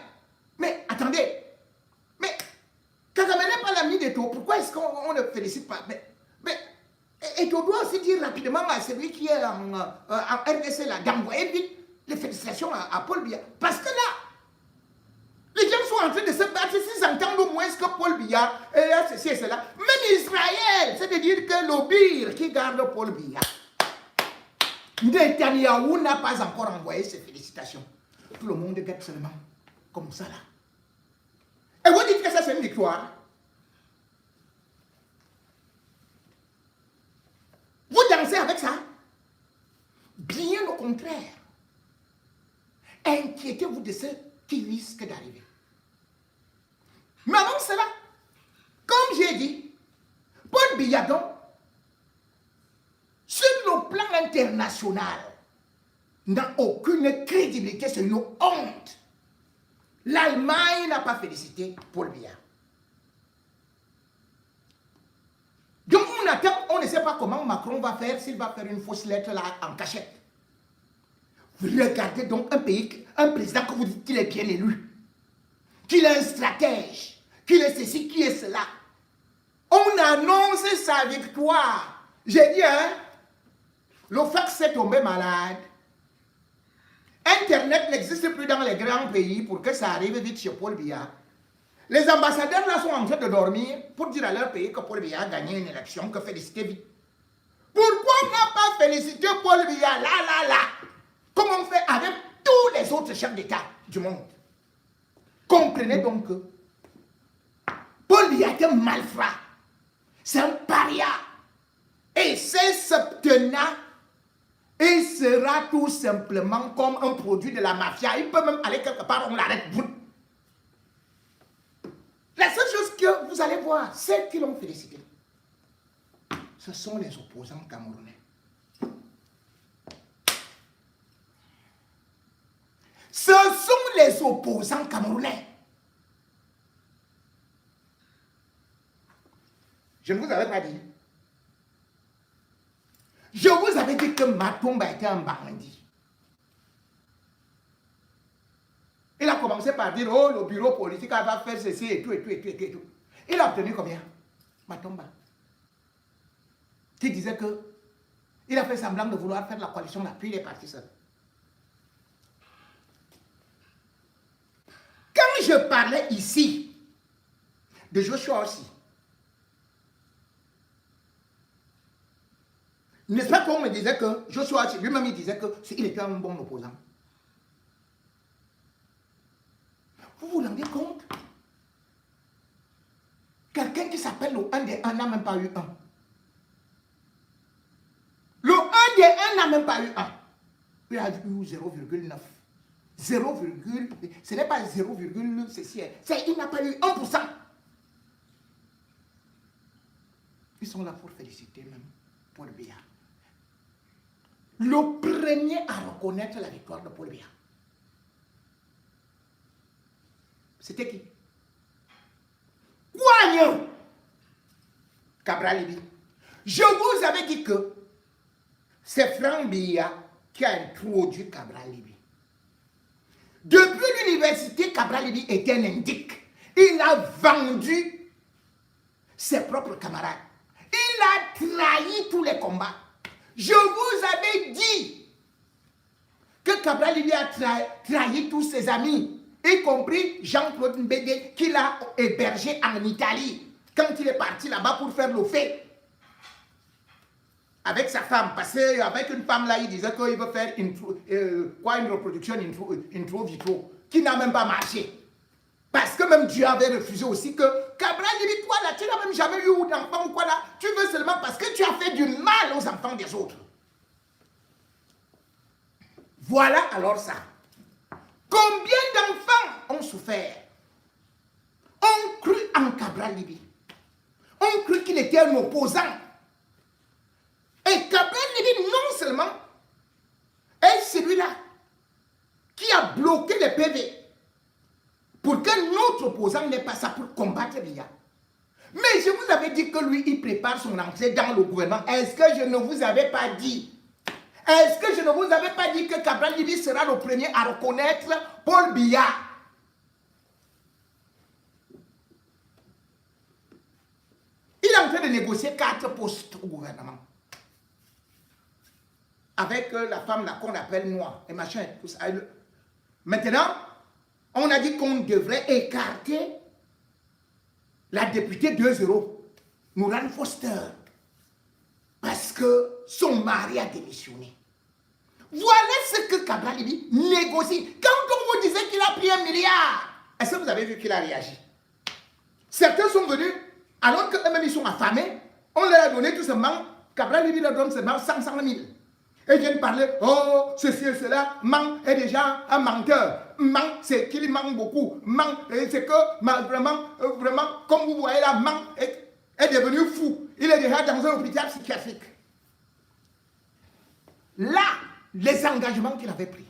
Mais attendez, mais Kagame n'est pas l'ami de tout. Pourquoi est-ce qu'on ne félicite pas? Mais Et tu dois aussi dire rapidement à celui qui est en RDC là, d'envoyer vite les félicitations à Paul Biya. Parce que là, les gens sont en train de se battre, s'ils entendent au moins que Paul Biya et ceci et cela. Même Israël, c'est-à-dire que l'Obir qui garde Paul Biya, Netanyahou n'a pas encore envoyé ses félicitations. Tout le monde guette seulement comme ça là. Et vous dites que ça c'est une victoire. Vous dansez avec ça? Bien au contraire. Inquiétez-vous de ce qui risque d'arriver. Mais avant cela, comme j'ai dit, Paul Biya, sur le plan international, n'a aucune crédibilité, c'est une honte. L'Allemagne n'a pas félicité Paul Biya. Donc on attend, on ne sait pas comment Macron va faire, s'il va faire une fausse lettre là en cachette. Vous regardez donc un pays, un président que vous dites qu'il est bien élu, qu'il est un stratège, qu'il est ceci, qu'il est cela. On annonce sa victoire. J'ai dit, hein, le fax s'est tombé malade. Internet n'existe plus dans les grands pays pour que ça arrive vite chez Paul Biya. Les ambassadeurs là sont en train de dormir pour dire à leur pays que Paul Biya a gagné une élection, que féliciter vite. Pourquoi on n'a pas félicité Paul Biya là, comme on fait avec tous les autres chefs d'État du monde? Comprenez donc que Paul Biya est un malfrat, c'est un paria, et c'est septennat. Il sera tout simplement comme un produit de la mafia. Il peut même aller quelque part, on l'arrête. La seule chose que vous allez voir, ceux qui l'ont félicité, ce sont les opposants camerounais. Ce sont les opposants camerounais. Je ne vous avais pas dit. Je vous avais dit que Matomba était un bandit. Il a commencé par dire, oh, le bureau politique va faire ceci et tout, et tout, et tout, et tout. Il a obtenu combien? Matomba. Qui disait que il a fait semblant de vouloir faire la coalition là, puis il est parti seul. Quand je parlais ici de Joshua aussi, n'est-ce pas qu'on me disait que Joshua lui-même il disait qu'il était un bon opposant? Vous vous rendez compte? Quelqu'un qui s'appelle le 1 des 1 n'a même pas eu 1. Le 1 des 1 n'a même pas eu 1. Il a eu 0,9. 0, ce n'est pas 0, ceci. Il n'a pas eu 1%. Ils sont là pour féliciter même Paul Biya. Le premier à reconnaître la victoire de Paul Biya, c'était qui? Kouagnon Cabral Libye. Je vous avais dit que c'est Franck Biya qui a introduit Cabral Libye. Depuis l'université, Cabral Libye était un indique. Il a vendu ses propres camarades. Il a trahi tous les combats. Je vous avais dit que Cabral Libye a trahi tous ses amis, y compris Jean-Claude Mbédé, qu'il a hébergé en Italie, quand il est parti là-bas pour faire le fait avec sa femme. Parce qu'avec une femme là, il disait qu'il veut faire une reproduction intro vitro, qui n'a même pas marché. Parce que même Dieu avait refusé aussi que Cabral Libye, toi là, tu n'as même jamais eu d'enfant ou quoi là. Tu veux seulement parce que tu as fait du mal aux enfants des autres. Voilà alors ça. Combien d'enfants ont souffert? On crut en Cabral Libye. On crut qu'il était un opposant. Et Cabral Libye, non seulement est celui-là qui a bloqué les PV pour que notre opposant n'ait pas ça pour combattre Biya. Mais je vous avais dit que lui, il prépare son entrée dans le gouvernement. Est-ce que je ne vous avais pas dit? Est-ce que je ne vous avais pas dit que Cabral Libye sera le premier à reconnaître Paul Biya? Il est en train de négocier 4 postes au gouvernement. avec la femme là qu'on appelle Noir et machin, tout ça. Maintenant, on a dit qu'on devrait écarter la députée 2-0, Nourane Foster, parce que son mari a démissionné. Voilà ce que Cabral Libby négocie. Quand on vous disait qu'il a pris 1 milliard, est-ce que vous avez vu qu'il a réagi? Certains sont venus, alors qu'eux-mêmes ils sont affamés, on leur a donné tout simplement, Cabral Libby leur donne seulement 100 000. Et ils viennent parler, oh, ceci et cela, Mang est déjà un menteur. Mang, c'est qu'il manque beaucoup. Mang, c'est que vraiment, comme vous voyez là, Mang est devenu fou. Il est déjà dans un hôpital psychiatrique. Là, les engagements qu'il avait pris.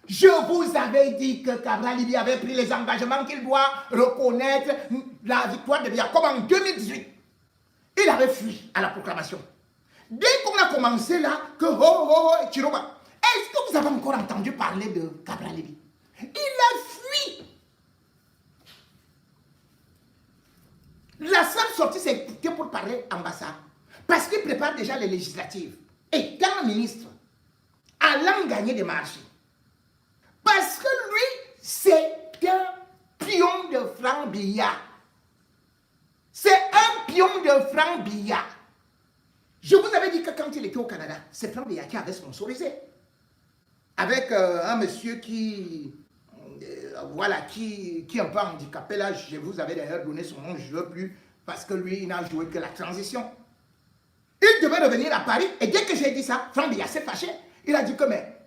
Je vous avais dit que Cabral Libby avait pris les engagements qu'il doit reconnaître la victoire de Biya. Comme en 2018, il avait fui à la proclamation. Dès qu'on a commencé là, que Chiroba, est-ce que vous avez encore entendu parler de Cabral Libby? Il a fui. La seule sortie, c'était pour parler ambassade. Parce qu'il prépare déjà les législatives. Étant ministre, allant gagner des marchés. Parce que lui, c'est un pion de Franck Biya. C'est un pion de Franck Biya. Je vous avais dit que quand il était au Canada, c'est Franck Biya qui avait sponsorisé. Avec un monsieur qui est un peu handicapé. Là, je vous avais d'ailleurs donné son nom, je ne veux plus, parce que lui, il n'a joué que la transition. Il devait revenir à Paris, et dès que j'ai dit ça, Franck Biya s'est fâché. Il a dit que, mais,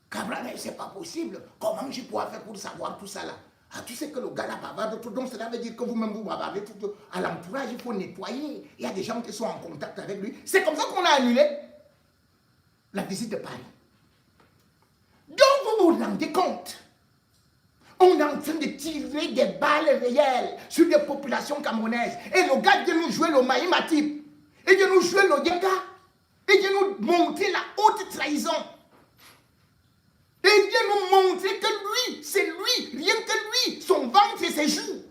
Cabral, c'est pas possible. Comment je pourrais faire pour savoir tout ça là? Ah, tu sais que le gars là bavarde tout, donc cela veut dire que vous-même vous bavardez tout. À l'entourage, il faut nettoyer. Il y a des gens qui sont en contact avec lui. C'est comme ça qu'on a annulé la visite de Paris. Donc vous vous rendez compte, on est en train de tirer des balles réelles sur des populations camerounaises. Et le gars vient nous jouer le Maïmatib. Il vient nous jouer le Yenga. Il vient nous montrer la haute trahison. Et il vient nous montrer que lui, c'est lui, rien que lui, son ventre et ses joues.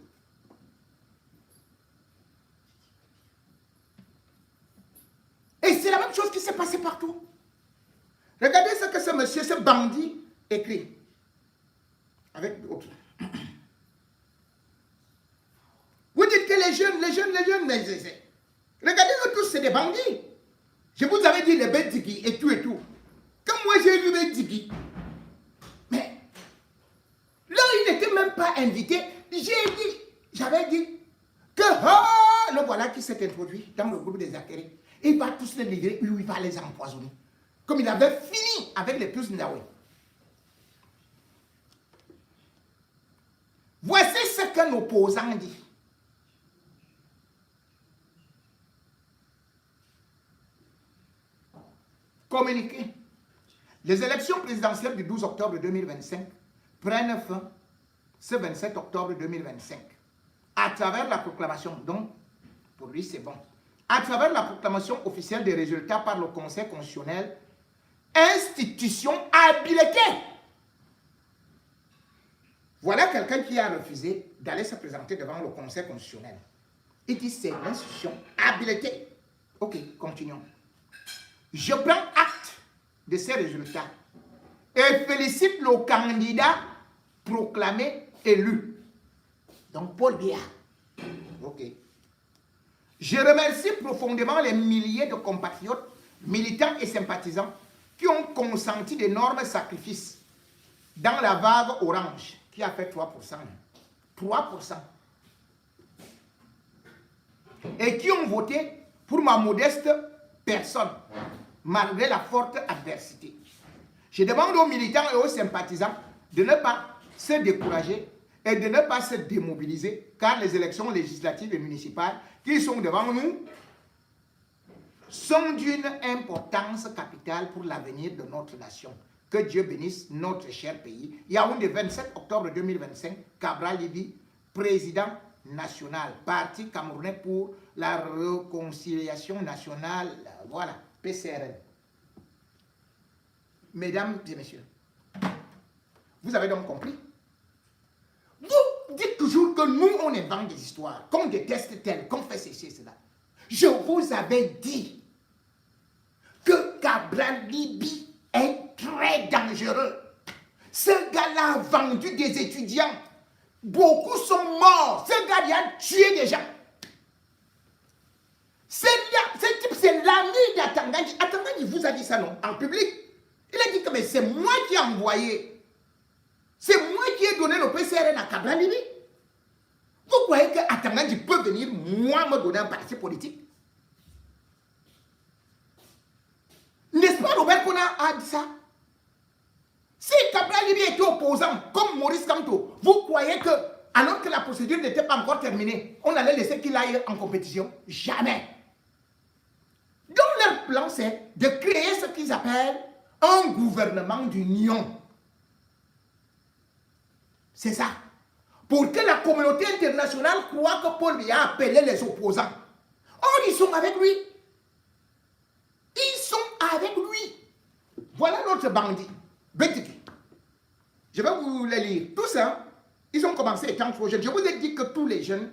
Et c'est la même chose qui s'est passée partout. Regardez ce que ce monsieur, ce bandit, écrit. Avec d'autres. Vous dites que les jeunes, mais regardez, eux tous, c'est des bandits. Je vous avais dit les bêtes digui et tout et tout. Quand moi j'ai lu les digui, mais là, il n'était même pas invité. J'avais dit que le voilà qui s'est introduit dans le groupe des Akérés. Il va tous les livrer, lui, il va les empoisonner. Comme il avait fini avec les plus Ndaoué. Voici ce qu'un opposant dit. Communiqué. Les élections présidentielles du 12 octobre 2025 prennent fin ce 27 octobre 2025. À travers la proclamation, donc, pour lui c'est bon, à travers la proclamation officielle des résultats par le Conseil constitutionnel, institution habilitée. Voilà quelqu'un qui a refusé d'aller se présenter devant le Conseil constitutionnel. Il dit c'est l'institution habilitée. Ok, continuons. Je prends acte de ces résultats et félicite le candidat proclamé élu. Donc Paul Biya. Ok. Je remercie profondément les milliers de compatriotes, militants et sympathisants qui ont consenti d'énormes sacrifices dans la vague orange qui a fait 3%. 3%. Et qui ont voté pour ma modeste personne, malgré la forte adversité. Je demande aux militants et aux sympathisants de ne pas se décourager et de ne pas se démobiliser, car les élections législatives et municipales qui sont devant nous sont d'une importance capitale pour l'avenir de notre nation. Que Dieu bénisse notre cher pays. Yaoundé, 27 octobre 2025, Cabral Libby, président national, parti camerounais pour la réconciliation nationale, voilà, PCRN. Mesdames et messieurs, vous avez donc compris? Vous dites toujours que nous, on invente des histoires, qu'on déteste tel, qu'on fait ceci et cela. Je vous avais dit que Cabral Cabral Libi est très dangereux. Ce gars-là a vendu des étudiants. Beaucoup sont morts. Ce gars-là a tué des gens. Ce type, c'est l'ami d'Atangani. Atangani vous a dit ça, non? En public. Il a dit que c'est moi qui ai envoyé. C'est moi qui ai donné le PCRN à Cabral Libi. Vous croyez que Atangani peut venir, moi, me donner un parti politique? N'est-ce pas Robert Kona a dit ça? Si Cabral Libi était opposant, comme Maurice Kamto, vous croyez que, alors que la procédure n'était pas encore terminée, on allait laisser qu'il aille en compétition? Jamais. Donc leur plan, c'est de créer ce qu'ils appellent un gouvernement d'union. C'est ça. Pour que la communauté internationale croit que Paul Biya a appelé les opposants. Or, ils sont avec lui. Ils sont avec lui. Voilà notre bandit. Betiki. Je vais vous les lire. Tout ça, ils ont commencé étant trop jeunes. Je vous ai dit que tous les jeunes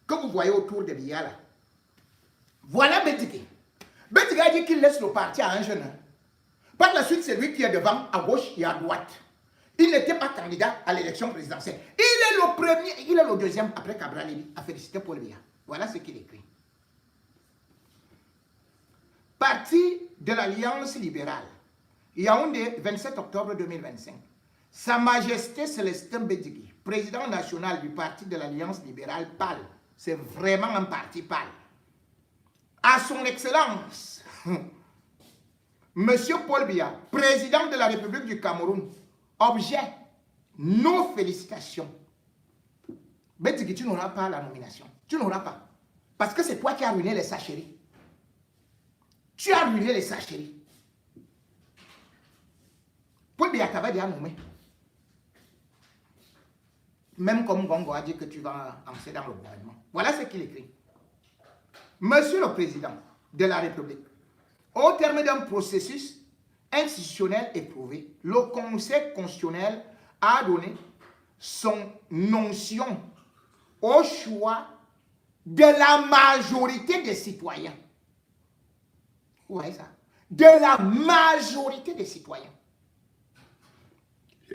que vous voyez autour de Biya là, voilà Betiki. Betiki a dit qu'il laisse le parti à un jeune. Par la suite, c'est lui qui est devant, à gauche et à droite. Il n'était pas candidat à l'élection présidentielle. Il est le premier, il est le deuxième après Cabral Libi à féliciter Paul Biya. Voilà ce qu'il écrit. Parti de l'Alliance libérale, Yaoundé, 27 octobre 2025. Sa Majesté Célestin Bédigui, président national du Parti de l'Alliance libérale PAL. C'est vraiment un parti PAL. À son Excellence, Monsieur Paul Biya, président de la République du Cameroun, objet, nos félicitations. Bédigui, tu n'auras pas la nomination. Tu n'auras pas. Parce que c'est toi qui as ruiné les sacheries. Tu as ruiné les sacheries. Paul Biya t'avait déjà nommé. Même comme Gongo a dit que tu vas entrer dans le gouvernement. Voilà ce qu'il écrit. Monsieur le Président de la République, au terme d'un processus institutionnel éprouvé, le Conseil constitutionnel a donné son onction au choix de la majorité des citoyens. Vous voyez ça? De la majorité des citoyens.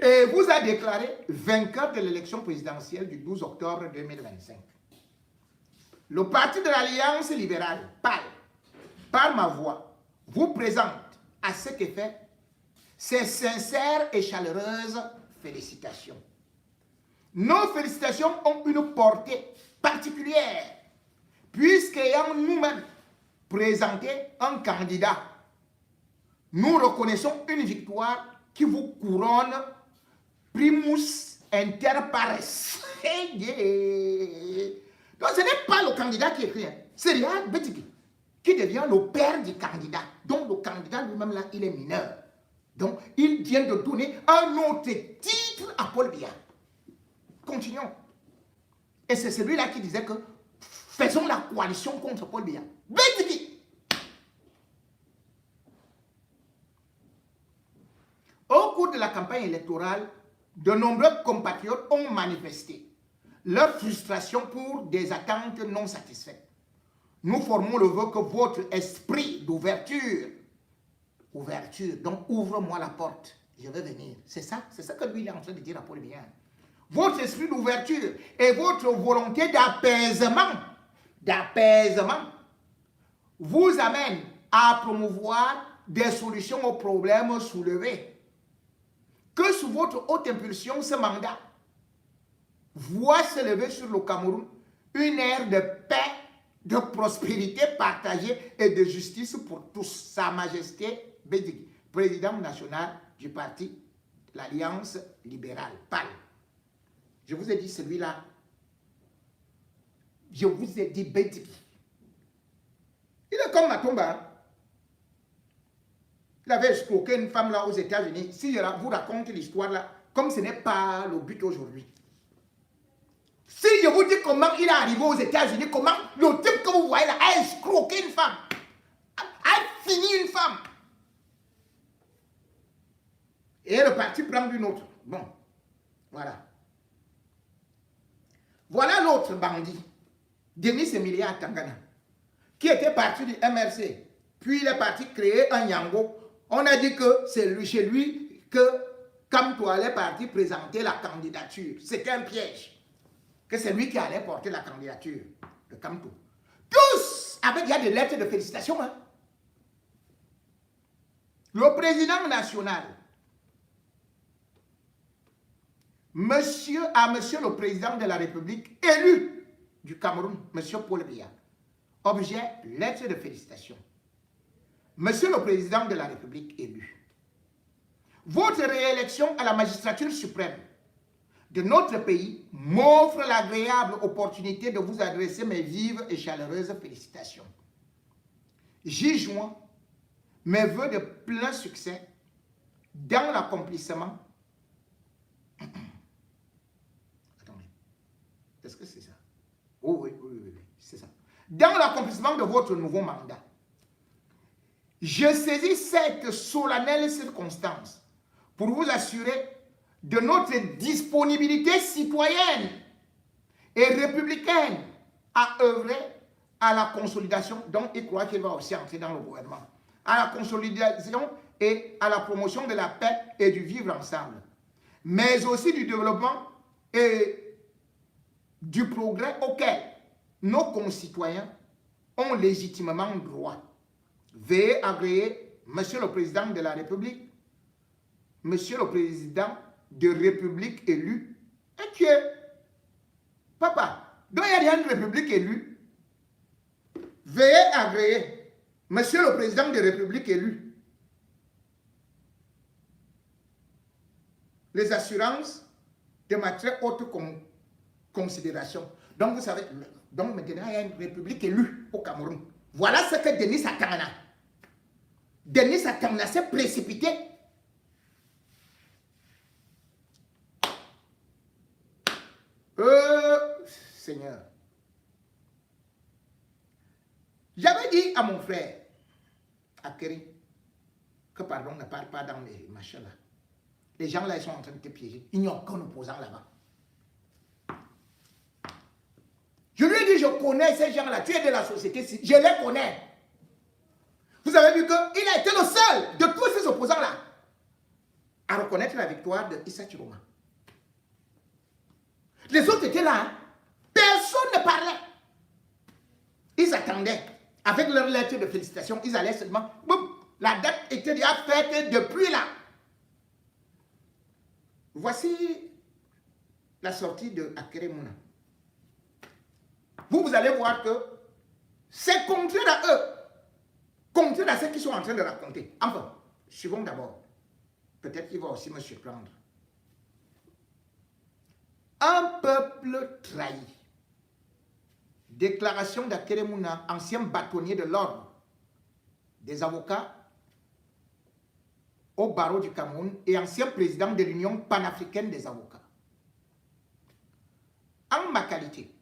Et vous a déclaré vainqueur de l'élection présidentielle du 12 octobre 2025. Le parti de l'Alliance libérale, PAL, par ma voix, vous présente à cet effet ses sincères et chaleureuses félicitations. Nos félicitations ont une portée particulière, puisqu'ayant nous-mêmes présenté un candidat, nous reconnaissons une victoire qui vous couronne primus inter pares. Donc ce n'est pas le candidat qui écrit, c'est Riyad Bédigui qui devient le père du candidat. Donc le candidat lui-même là, il est mineur. Donc il vient de donner un autre titre à Paul Biya. Continuons. Et c'est celui-là qui disait que faisons la coalition contre Paul Biya. Bédigui. Au cours de la campagne électorale, de nombreux compatriotes ont manifesté leur frustration pour des attentes non satisfaites. Nous formons le vœu que votre esprit d'ouverture, donc ouvre-moi la porte, je vais venir. C'est ça que lui il est en train de dire à Paul Biya. Votre esprit d'ouverture et votre volonté d'apaisement vous amène à promouvoir des solutions aux problèmes soulevés. Que sous votre haute impulsion, ce mandat voit s'élever sur le Cameroun une ère de paix, de prospérité partagée et de justice pour tous. Sa Majesté Bédigui, président national du parti l'Alliance libérale, PAL. Je vous ai dit celui-là. Je vous ai dit Bédigui. Il est comme Matomba. Il avait escroqué une femme là aux États-Unis. Si je vous raconte l'histoire là, comme ce n'est pas le but aujourd'hui. Si je vous dis comment il est arrivé aux États-Unis, comment le type que vous voyez là a escroqué une femme, a fini une femme. Et le parti prend d'une autre. Bon, voilà. Voilà l'autre bandit, Denis Emilia Tangana, qui était parti du MRC. Puis il est parti créer un Yango. On a dit que c'est chez lui que Kamto allait partir présenter la candidature. C'était un piège. Que c'est lui qui allait porter la candidature de Kamto. Tous, avec il y a des lettres de félicitations. Hein. Le président national, monsieur le président de la République, élu du Cameroun, monsieur Paul Biya, objet, lettre de félicitations. Monsieur le président de la République élu, votre réélection à la magistrature suprême de notre pays m'offre l'agréable opportunité de vous adresser mes vives et chaleureuses félicitations. J'y joins mes voeux de plein succès dans l'accomplissement. Attendez, est-ce que c'est ça? Oh, oui, c'est ça. Dans l'accomplissement de votre nouveau mandat. Je saisis cette solennelle circonstance pour vous assurer de notre disponibilité citoyenne et républicaine à œuvrer à la consolidation, donc il croit qu'il va aussi entrer dans le gouvernement, à la consolidation et à la promotion de la paix et du vivre ensemble, mais aussi du développement et du progrès auquel nos concitoyens ont légitimement droit. Veuillez agréer, Monsieur le Président de la République, Monsieur le Président de République élu, et tu es papa. Donc il y a une République élue. Veuillez agréer, Monsieur le Président de République élu, les assurances de ma très haute considération. Donc vous savez, donc maintenant il y a une République élue au Cameroun. Voilà ce que Denis Atangana. Denis Atangana s'est précipité. Seigneur. J'avais dit à mon frère, à Kerry, que pardon, ne parle pas dans les machins là. Les gens là, ils sont en train de te piéger. Il n'y a aucun opposant là-bas. Je lui ai dit, je connais ces gens-là. Tu es de la société, je les connais. Vous avez vu qu'il a été le seul de tous ces opposants-là à reconnaître la victoire de Issa Chiroma. Les autres étaient là. Hein? Personne ne parlait. Ils attendaient. Avec leur lettre de félicitations, ils allaient seulement... Boum, la date était déjà faite depuis là. Voici la sortie de Akere Mouna. Vous allez voir que c'est contraire à eux. Contraire à ce qu'ils sont en train de raconter. Enfin, suivons d'abord. Peut-être qu'il va aussi me surprendre. Un peuple trahi. Déclaration d'Akere Mouna, ancien bâtonnier de l'ordre des avocats au barreau du Cameroun et ancien président de l'Union panafricaine des avocats. En ma qualité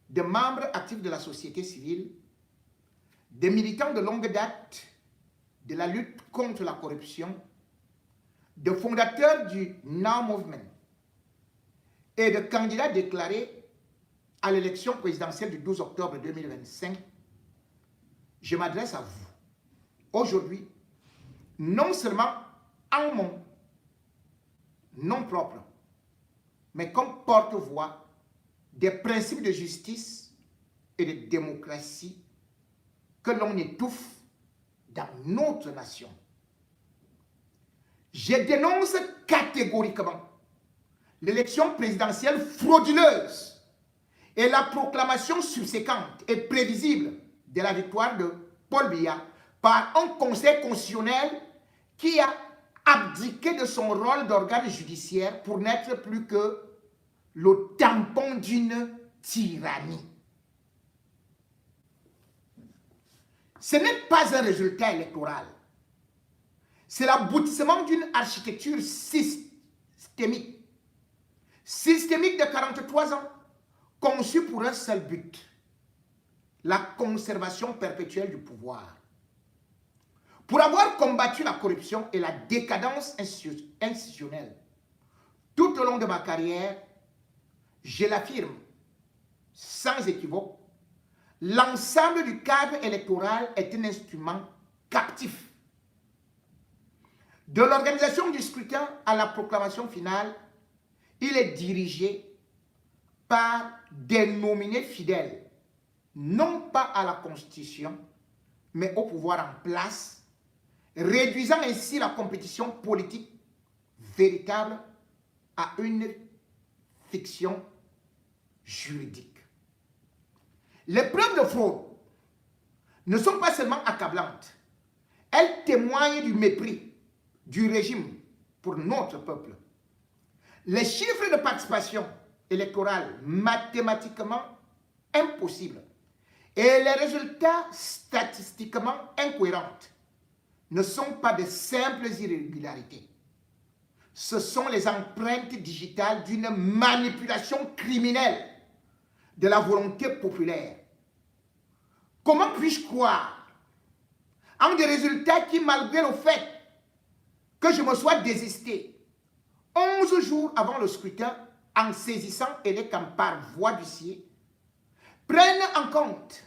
de membre actif de la société civile, de militant de longue date de la lutte contre la corruption, de fondateur du Now Movement et de candidat déclaré à l'élection présidentielle du 12 octobre 2025, je m'adresse à vous aujourd'hui, non seulement en mon nom propre, mais comme porte-voix des principes de justice et de démocratie que l'on étouffe dans notre nation. Je dénonce catégoriquement l'élection présidentielle frauduleuse et la proclamation subséquente et prévisible de la victoire de Paul Biya par un conseil constitutionnel qui a abdiqué de son rôle d'organe judiciaire pour n'être plus que le tampon d'une tyrannie. Ce n'est pas un résultat électoral. C'est l'aboutissement d'une architecture systémique. Systémique de 43 ans, conçue pour un seul but, la conservation perpétuelle du pouvoir. Pour avoir combattu la corruption et la décadence institutionnelle tout au long de ma carrière, je l'affirme sans équivoque, l'ensemble du cadre électoral est un instrument captif de l'organisation du scrutin à la proclamation finale, il est dirigé par des nominés fidèles, non pas à la Constitution, mais au pouvoir en place, réduisant ainsi la compétition politique véritable à une fiction juridique. Les preuves de fraude ne sont pas seulement accablantes, elles témoignent du mépris du régime pour notre peuple. Les chiffres de participation électorale mathématiquement impossibles et les résultats statistiquement incohérents ne sont pas de simples irrégularités. Ce sont les empreintes digitales d'une manipulation criminelle de la volonté populaire. Comment puis-je croire en des résultats qui, malgré le fait que je me sois désisté 11 jours avant le scrutin en saisissant ELECAM par voie d'huissier, prennent en compte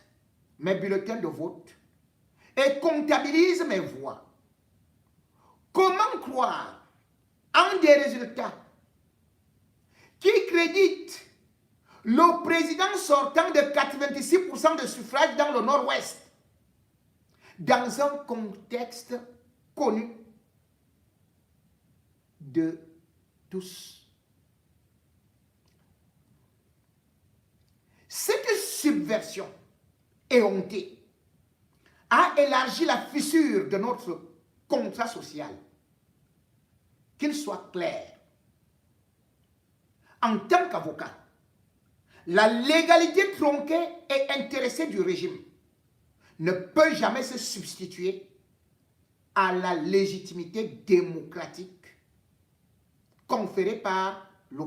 mes bulletins de vote et comptabilisent mes voix? Comment croire en des résultats qui créditent le président sortant de 86% de suffrages dans le Nord-Ouest dans un contexte connu de tous? Cette subversion éhontée a élargi la fissure de notre contrat social. Qu'il soit clair, en tant qu'avocat, la légalité tronquée et intéressée du régime ne peut jamais se substituer à la légitimité démocratique conférée par le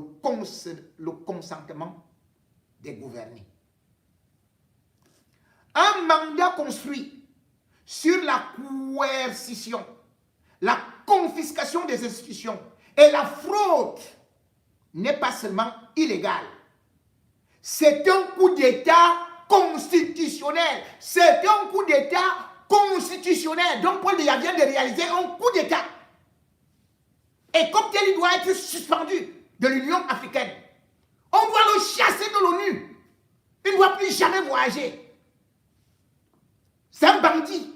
consentement des gouvernés. Un mandat construit sur la coercition, la confiscation des institutions et la fraude n'est pas seulement illégal. C'est un coup d'État constitutionnel. C'est un coup d'État constitutionnel. Donc Paul Biya vient de réaliser un coup d'État. Et comme tel, il doit être suspendu de l'Union africaine. On doit le chasser de l'ONU. Il ne doit plus jamais voyager. C'est un bandit.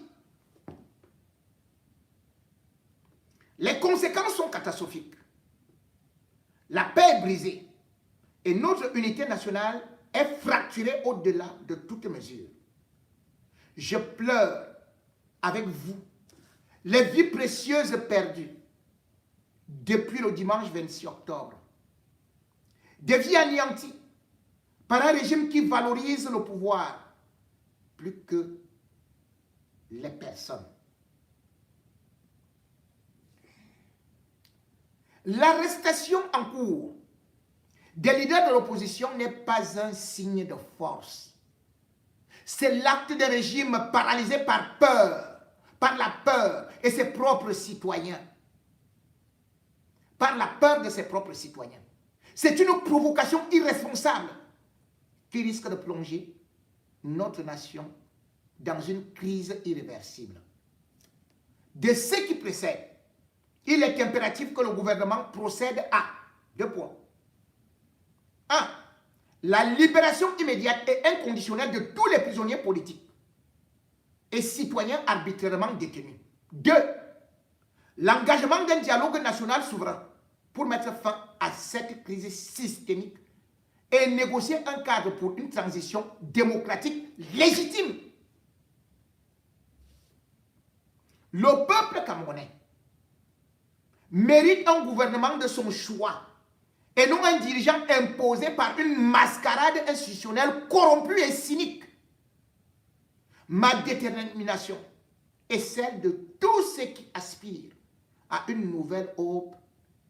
Les conséquences sont catastrophiques. La paix est brisée et notre unité nationale est fracturée au-delà de toute mesure. Je pleure avec vous les vies précieuses perdues depuis le dimanche 26 octobre. Des vies anéanties par un régime qui valorise le pouvoir plus que les personnes. L'arrestation en cours des leaders de l'opposition n'est pas un signe de force. C'est l'acte d'un régime paralysé par peur, par la peur et ses propres citoyens. Par la peur de ses propres citoyens. C'est une provocation irresponsable qui risque de plonger notre nation dans une crise irréversible. De ce qui précède, il est impératif que le gouvernement procède à 2 points. 1. La libération immédiate et inconditionnelle de tous les prisonniers politiques et citoyens arbitrairement détenus. 2. L'engagement d'un dialogue national souverain pour mettre fin à cette crise systémique et négocier un cadre pour une transition démocratique légitime. Le peuple camerounais mérite un gouvernement de son choix et non un dirigeant imposé par une mascarade institutionnelle corrompue et cynique. Ma détermination et celle de tous ceux qui aspirent à une nouvelle aube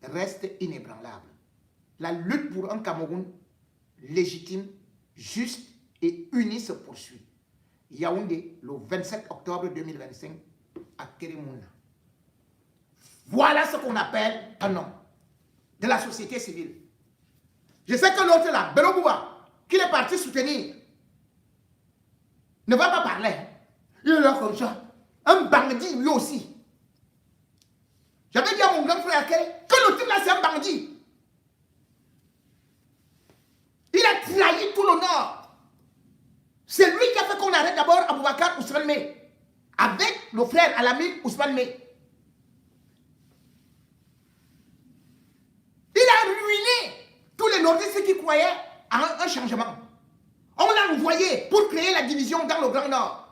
reste inébranlable. La lutte pour un Cameroun légitime, juste et uni se poursuit. Yaoundé, le 27 octobre 2025, à Kérémouna. Voilà ce qu'on appelle un homme de la société civile. Je sais que l'autre là, Belobouba, qu'il est parti soutenir, ne va pas parler. Il est là comme ça. Un bandit lui aussi. J'avais que le type là c'est un bandit. Il a trahi tout le Nord. C'est lui qui a fait qu'on arrête d'abord Aboubakar Ousmane Mey, avec le frère Alamine Ousmane Mey. Il a ruiné tous les nordistes qui croyaient à un changement. On l'a envoyé pour créer la division dans le Grand Nord.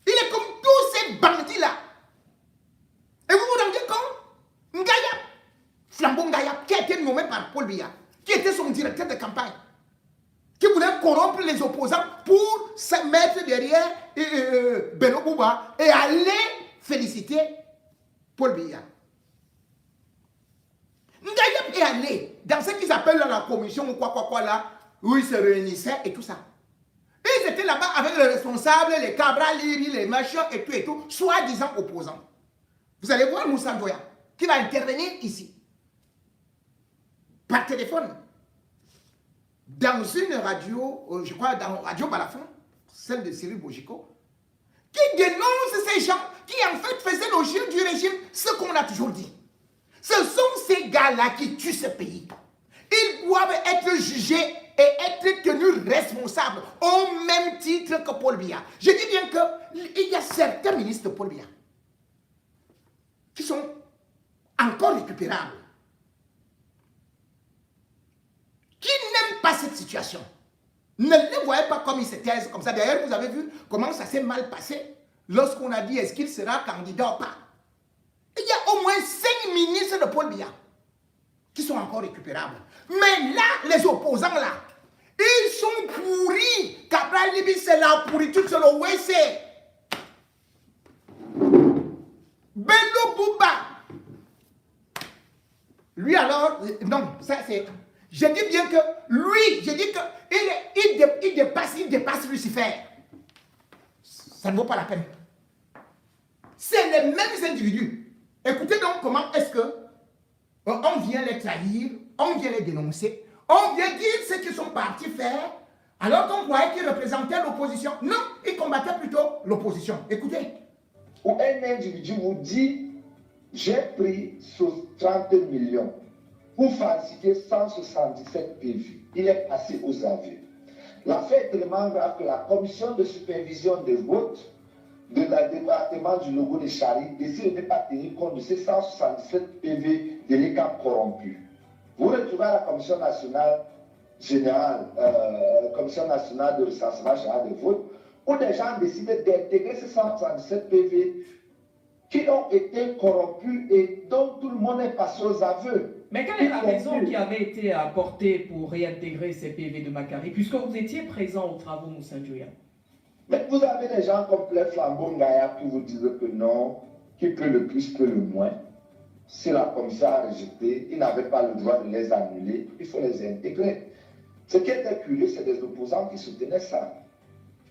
Il est comme tous ces bandits-là. Et vous vous rendez compte? Ngaya, Flambeau Ngaya, qui a été nommé par Paul Biya, qui était son directeur de campagne, qui voulait corrompre les opposants pour se mettre derrière Bello Bouba et aller féliciter Paul Biya. Ngaya est allé dans ce qu'ils appellent la commission ou quoi là, où ils se réunissaient et tout ça. Ils étaient là-bas avec les responsables, les Cabral, les machins et tout, soi-disant opposants. Vous allez voir Moussa Ndoya qui va intervenir ici, par téléphone, dans une radio, je crois dans Radio Balafon, celle de Cyril Bojiko, qui dénonce ces gens qui en fait faisaient le jeu du régime, ce qu'on a toujours dit. Ce sont ces gars-là qui tuent ce pays. Ils doivent être jugés et être tenus responsables au même titre que Paul Biya. Je dis bien qu'il y a certains ministres de Paul Biya qui sont encore récupérables, qui n'aiment pas cette situation. Ne les voyez pas comme ils se taisent comme ça. D'ailleurs, vous avez vu comment ça s'est mal passé lorsqu'on a dit est-ce qu'il sera candidat ou pas. Il y a au moins 5 ministres de Paul Biya qui sont encore récupérables. Mais là, les opposants là, ils sont pourris. Cabral Libi, c'est la pourriture, c'est le WC. Bello Bouba. Lui alors, non, ça c'est... Je dis bien que lui, je dis qu'il dépasse Lucifer. Ça ne vaut pas la peine. C'est les mêmes individus. Écoutez donc comment est-ce que on vient les trahir, on vient les dénoncer, on vient dire ce qu'ils sont partis faire, alors qu'on croyait qu'ils représentaient l'opposition. Non, ils combattaient plutôt l'opposition. Écoutez. Où un individu vous dit, j'ai pris 30 millions pour falsifier 177 PV. Il est passé aux aveux. L'affaire est tellement grave que la commission de supervision des votes de la département du logo de Chari décide de ne pas tenir compte de ces 177 PV de l'ECAP corrompus. Vous retrouvez à la commission nationale générale, commission nationale de recensement général des votes, où des gens décident d'intégrer ces 177 PV qui ont été corrompus et dont tout le monde est passé aux aveux. Mais quelle est la raison qui avait été apportée pour réintégrer ces PV de Makari, puisque vous étiez présent aux travaux Moussa Ndoya? Mais vous avez des gens comme les Flambeau Ngaya qui vous disent que non, qui peut le plus, peut le moins. Si la commission a rejeté, ils n'avaient pas le droit de les annuler, il faut les intégrer. Ce qui était curieux, c'est des opposants qui soutenaient ça.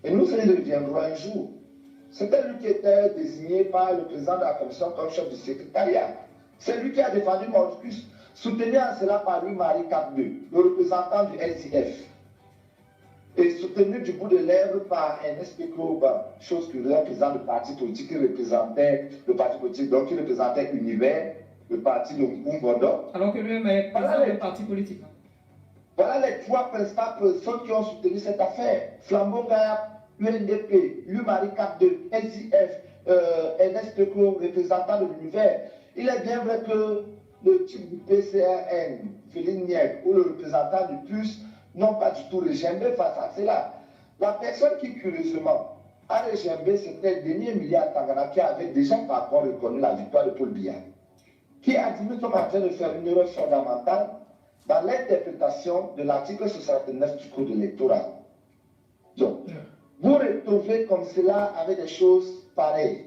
Et nous y reviendrons un jour. C'était lui qui était désigné par le président de la commission comme chef du secrétariat. C'est lui qui a défendu Mordicus, soutenu en cela par Louis-Marie Capdeux, le représentant du LCF. Et soutenu du bout de lèvres par Ernest Pécloba, chose que le président du parti politique qui représentait le parti politique, donc qui représentait Univers, le parti de Mbondo. Alors que lui-même est président du parti politique. Voilà les trois principales personnes qui ont soutenu cette affaire. Flambeau Ngaya, UNDP, Louis-Marie Capdeux, LCF, Ernest Pécloba, représentant de l'Univers. Il est bien vrai que le type du PCRN, Félix Niek, ou le représentant du PUS, n'ont pas du tout regimbé face à cela. La personne qui, curieusement, a regimbé, c'était Denis Emilia Tangana, qui avait déjà par contre reconnu la victoire de Paul Biya, qui a dit nous sommes en train de faire une erreur fondamentale dans l'interprétation de l'article 69 du Code électoral. Donc, vous retrouvez comme cela avec des choses pareilles.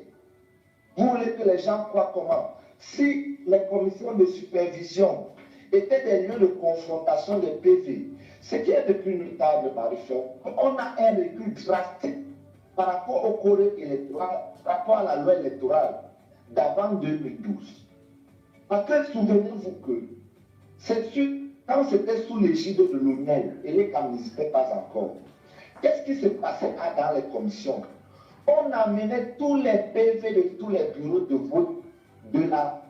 Vous voulez que les gens croient comment? Si les commissions de supervision étaient des lieux de confrontation des PV, ce qui est de plus notable, Marie-Feu, on a un recul drastique par rapport au code électoral, par rapport à la loi électorale d'avant 2012. Parce que souvenez-vous que quand c'était sous l'égide de l'ONEL et les CAM n'existaient pas encore, qu'est-ce qui se passait dans les commissions? On amenait tous les PV de tous les bureaux de vote de la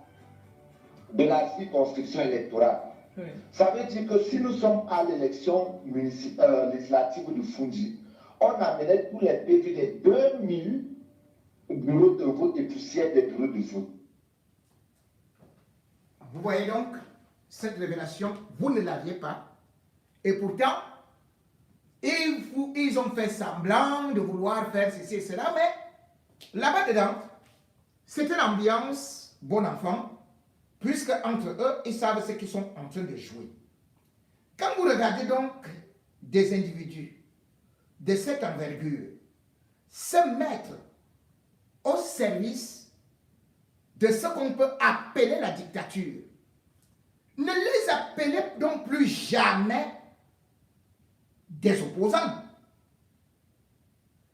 de la circonscription électorale. Oui. Ça veut dire que si nous sommes à l'élection législative de Fundi, on amenait tous les PV des 2000 bureaux de vote et poussières des bureaux de vote. Vous voyez donc, cette révélation, vous ne l'aviez pas. Et pourtant, ils ont fait semblant de vouloir faire ceci et cela, mais là-bas dedans, c'est une ambiance bon enfant, puisque entre eux, ils savent ce qu'ils sont en train de jouer. Quand vous regardez donc des individus de cette envergure se mettre au service de ce qu'on peut appeler la dictature, ne les appelez donc plus jamais des opposants.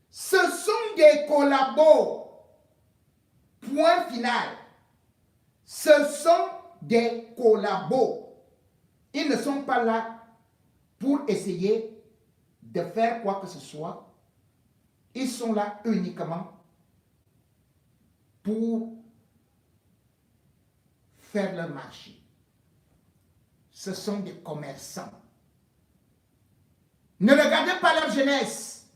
Ce sont des collabos. Point final. Ce sont des collabos. Ils ne sont pas là pour essayer de faire quoi que ce soit. Ils sont là uniquement pour faire leur marché. Ce sont des commerçants. Ne regardez pas leur jeunesse.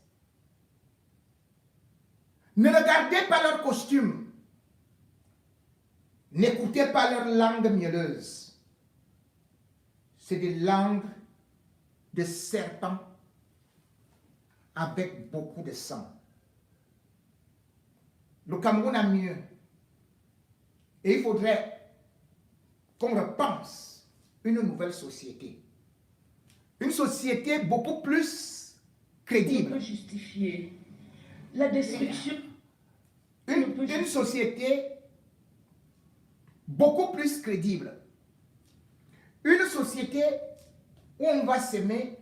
Ne regardez pas leur costume. N'écoutez pas leur langue mielleuse. C'est des langues de serpents avec beaucoup de sang. Le Cameroun a mieux. Et il faudrait qu'on repense une nouvelle société. Une société beaucoup plus crédible. On peut justifier la destruction. Une société beaucoup plus crédible. Une société où on va s'aimer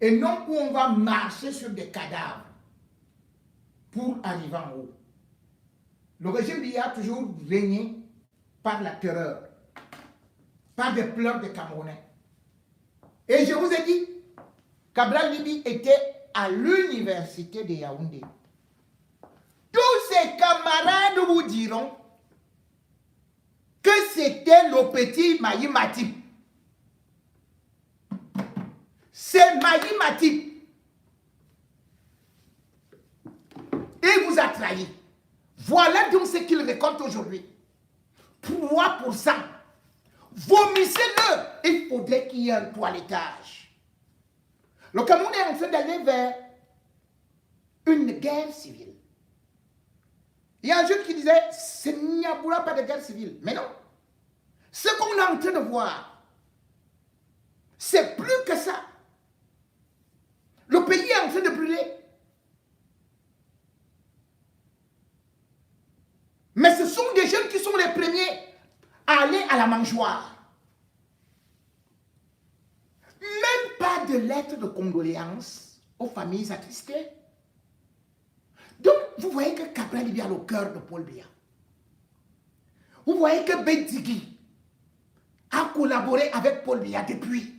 et non où on va marcher sur des cadavres pour arriver en haut. Le régime Biya a toujours régné par la terreur, par des pleurs des Camerounais. Et je vous ai dit, Cabral Libi était à l'université de Yaoundé. Tous ses camarades vous diront que c'était le petit Maï Matip. C'est Maï Matip. Il vous a trahi. Voilà donc ce qu'il récolte aujourd'hui. 3%. Vomissez-le. Il faudrait qu'il y ait un toilettage. Le Cameroun est en train d'aller vers une guerre civile. Il y a un jeune qui disait, il n'y aura pas de guerre civile. Mais non. Ce qu'on est en train de voir, c'est plus que ça. Le pays est en train de brûler. Mais ce sont des jeunes qui sont les premiers à aller à la mangeoire. Même pas de lettres de condoléances aux familles attristées. Donc, vous voyez que Cabral Libi a le cœur de Paul Biya. Vous voyez que Bendigui a collaboré avec Paul Biya depuis.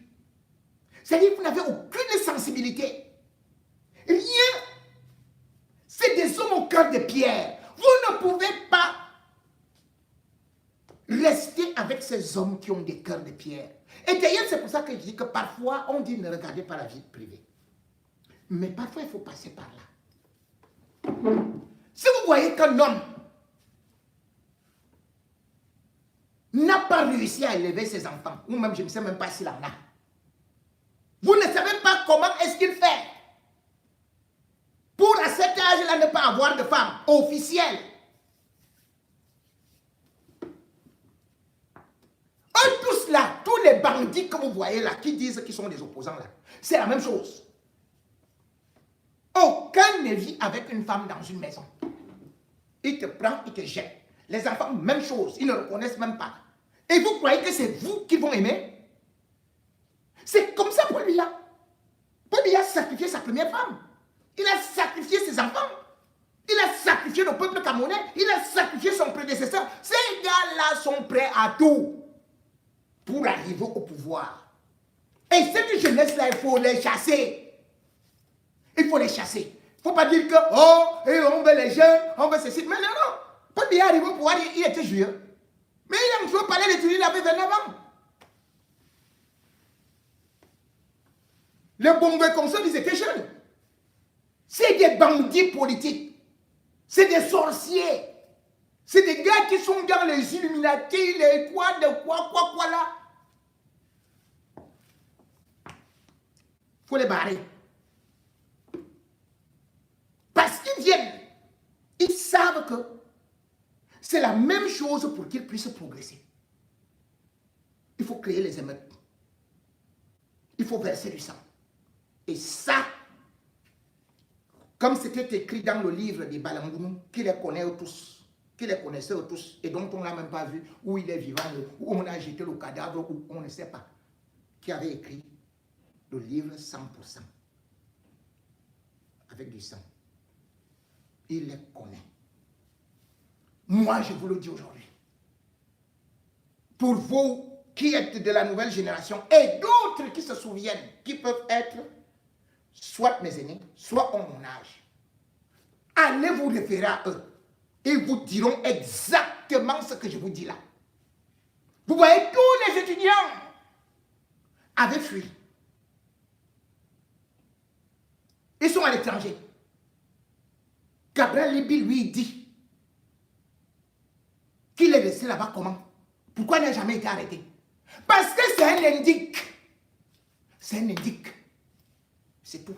C'est-à-dire que vous n'avez aucune sensibilité. Rien. C'est des hommes au cœur de pierre. Vous ne pouvez pas rester avec ces hommes qui ont des cœurs de pierre. Et d'ailleurs, c'est pour ça que je dis que parfois, on dit ne regardez pas la vie privée. Mais parfois, il faut passer par là. Si vous voyez qu'un homme n'a pas réussi à élever ses enfants, ou même je ne sais même pas s'il en a, vous ne savez pas comment est-ce qu'il fait pour à cet âge-là ne pas avoir de femme officielle. Eux tous là, tous les bandits que vous voyez là, qui disent qu'ils sont des opposants là, c'est la même chose. Aucun ne vit avec une femme dans une maison. Il te prend, il te jette. Les enfants, même chose, ils ne reconnaissent même pas. Et vous croyez que c'est vous qui vont aimer? C'est comme ça Paul Biya. Paul Biya a sacrifié sa première femme. Il a sacrifié ses enfants. Il a sacrifié le peuple camerounais. Il a sacrifié son prédécesseur. Ces gars-là sont prêts à tout pour arriver au pouvoir. Et cette jeunesse-là, il faut les chasser. Il faut les chasser. Il ne faut pas dire que, oh, on veut les jeunes, on veut ceci. Mais non, non. Paul Biya arrive au pouvoir, il était joyeux. Mais il a parlé de Tuni, il avait 29 ans. Les bombes comme ça, ils étaient jeunes. C'est des bandits politiques. C'est des sorciers. C'est des gars qui sont dans les Illuminati, les quoi là. Il faut les barrer. Parce qu'ils viennent. Ils savent que c'est la même chose pour qu'ils puissent progresser. Il faut créer les émeutes. Il faut verser du sang. Et ça, comme c'était écrit dans le livre des Balangoumou, qui les connaît tous, qui les connaissait tous, et dont on n'a même pas vu où il est vivant, où on a jeté le cadavre, où on ne sait pas, qui avait écrit le livre 100%, avec du sang. Il les connaît. Moi, je vous le dis aujourd'hui. Pour vous qui êtes de la nouvelle génération et d'autres qui se souviennent, qui peuvent être soit mes aînés, soit en mon âge, allez vous référer à eux. Ils vous diront exactement ce que je vous dis là. Vous voyez, tous les étudiants avaient fui. Ils sont à l'étranger. Gabriel Liby lui dit qu'il est resté là-bas comment? Pourquoi il n'a jamais été arrêté? Parce que c'est un indique. C'est un indique. C'est tout.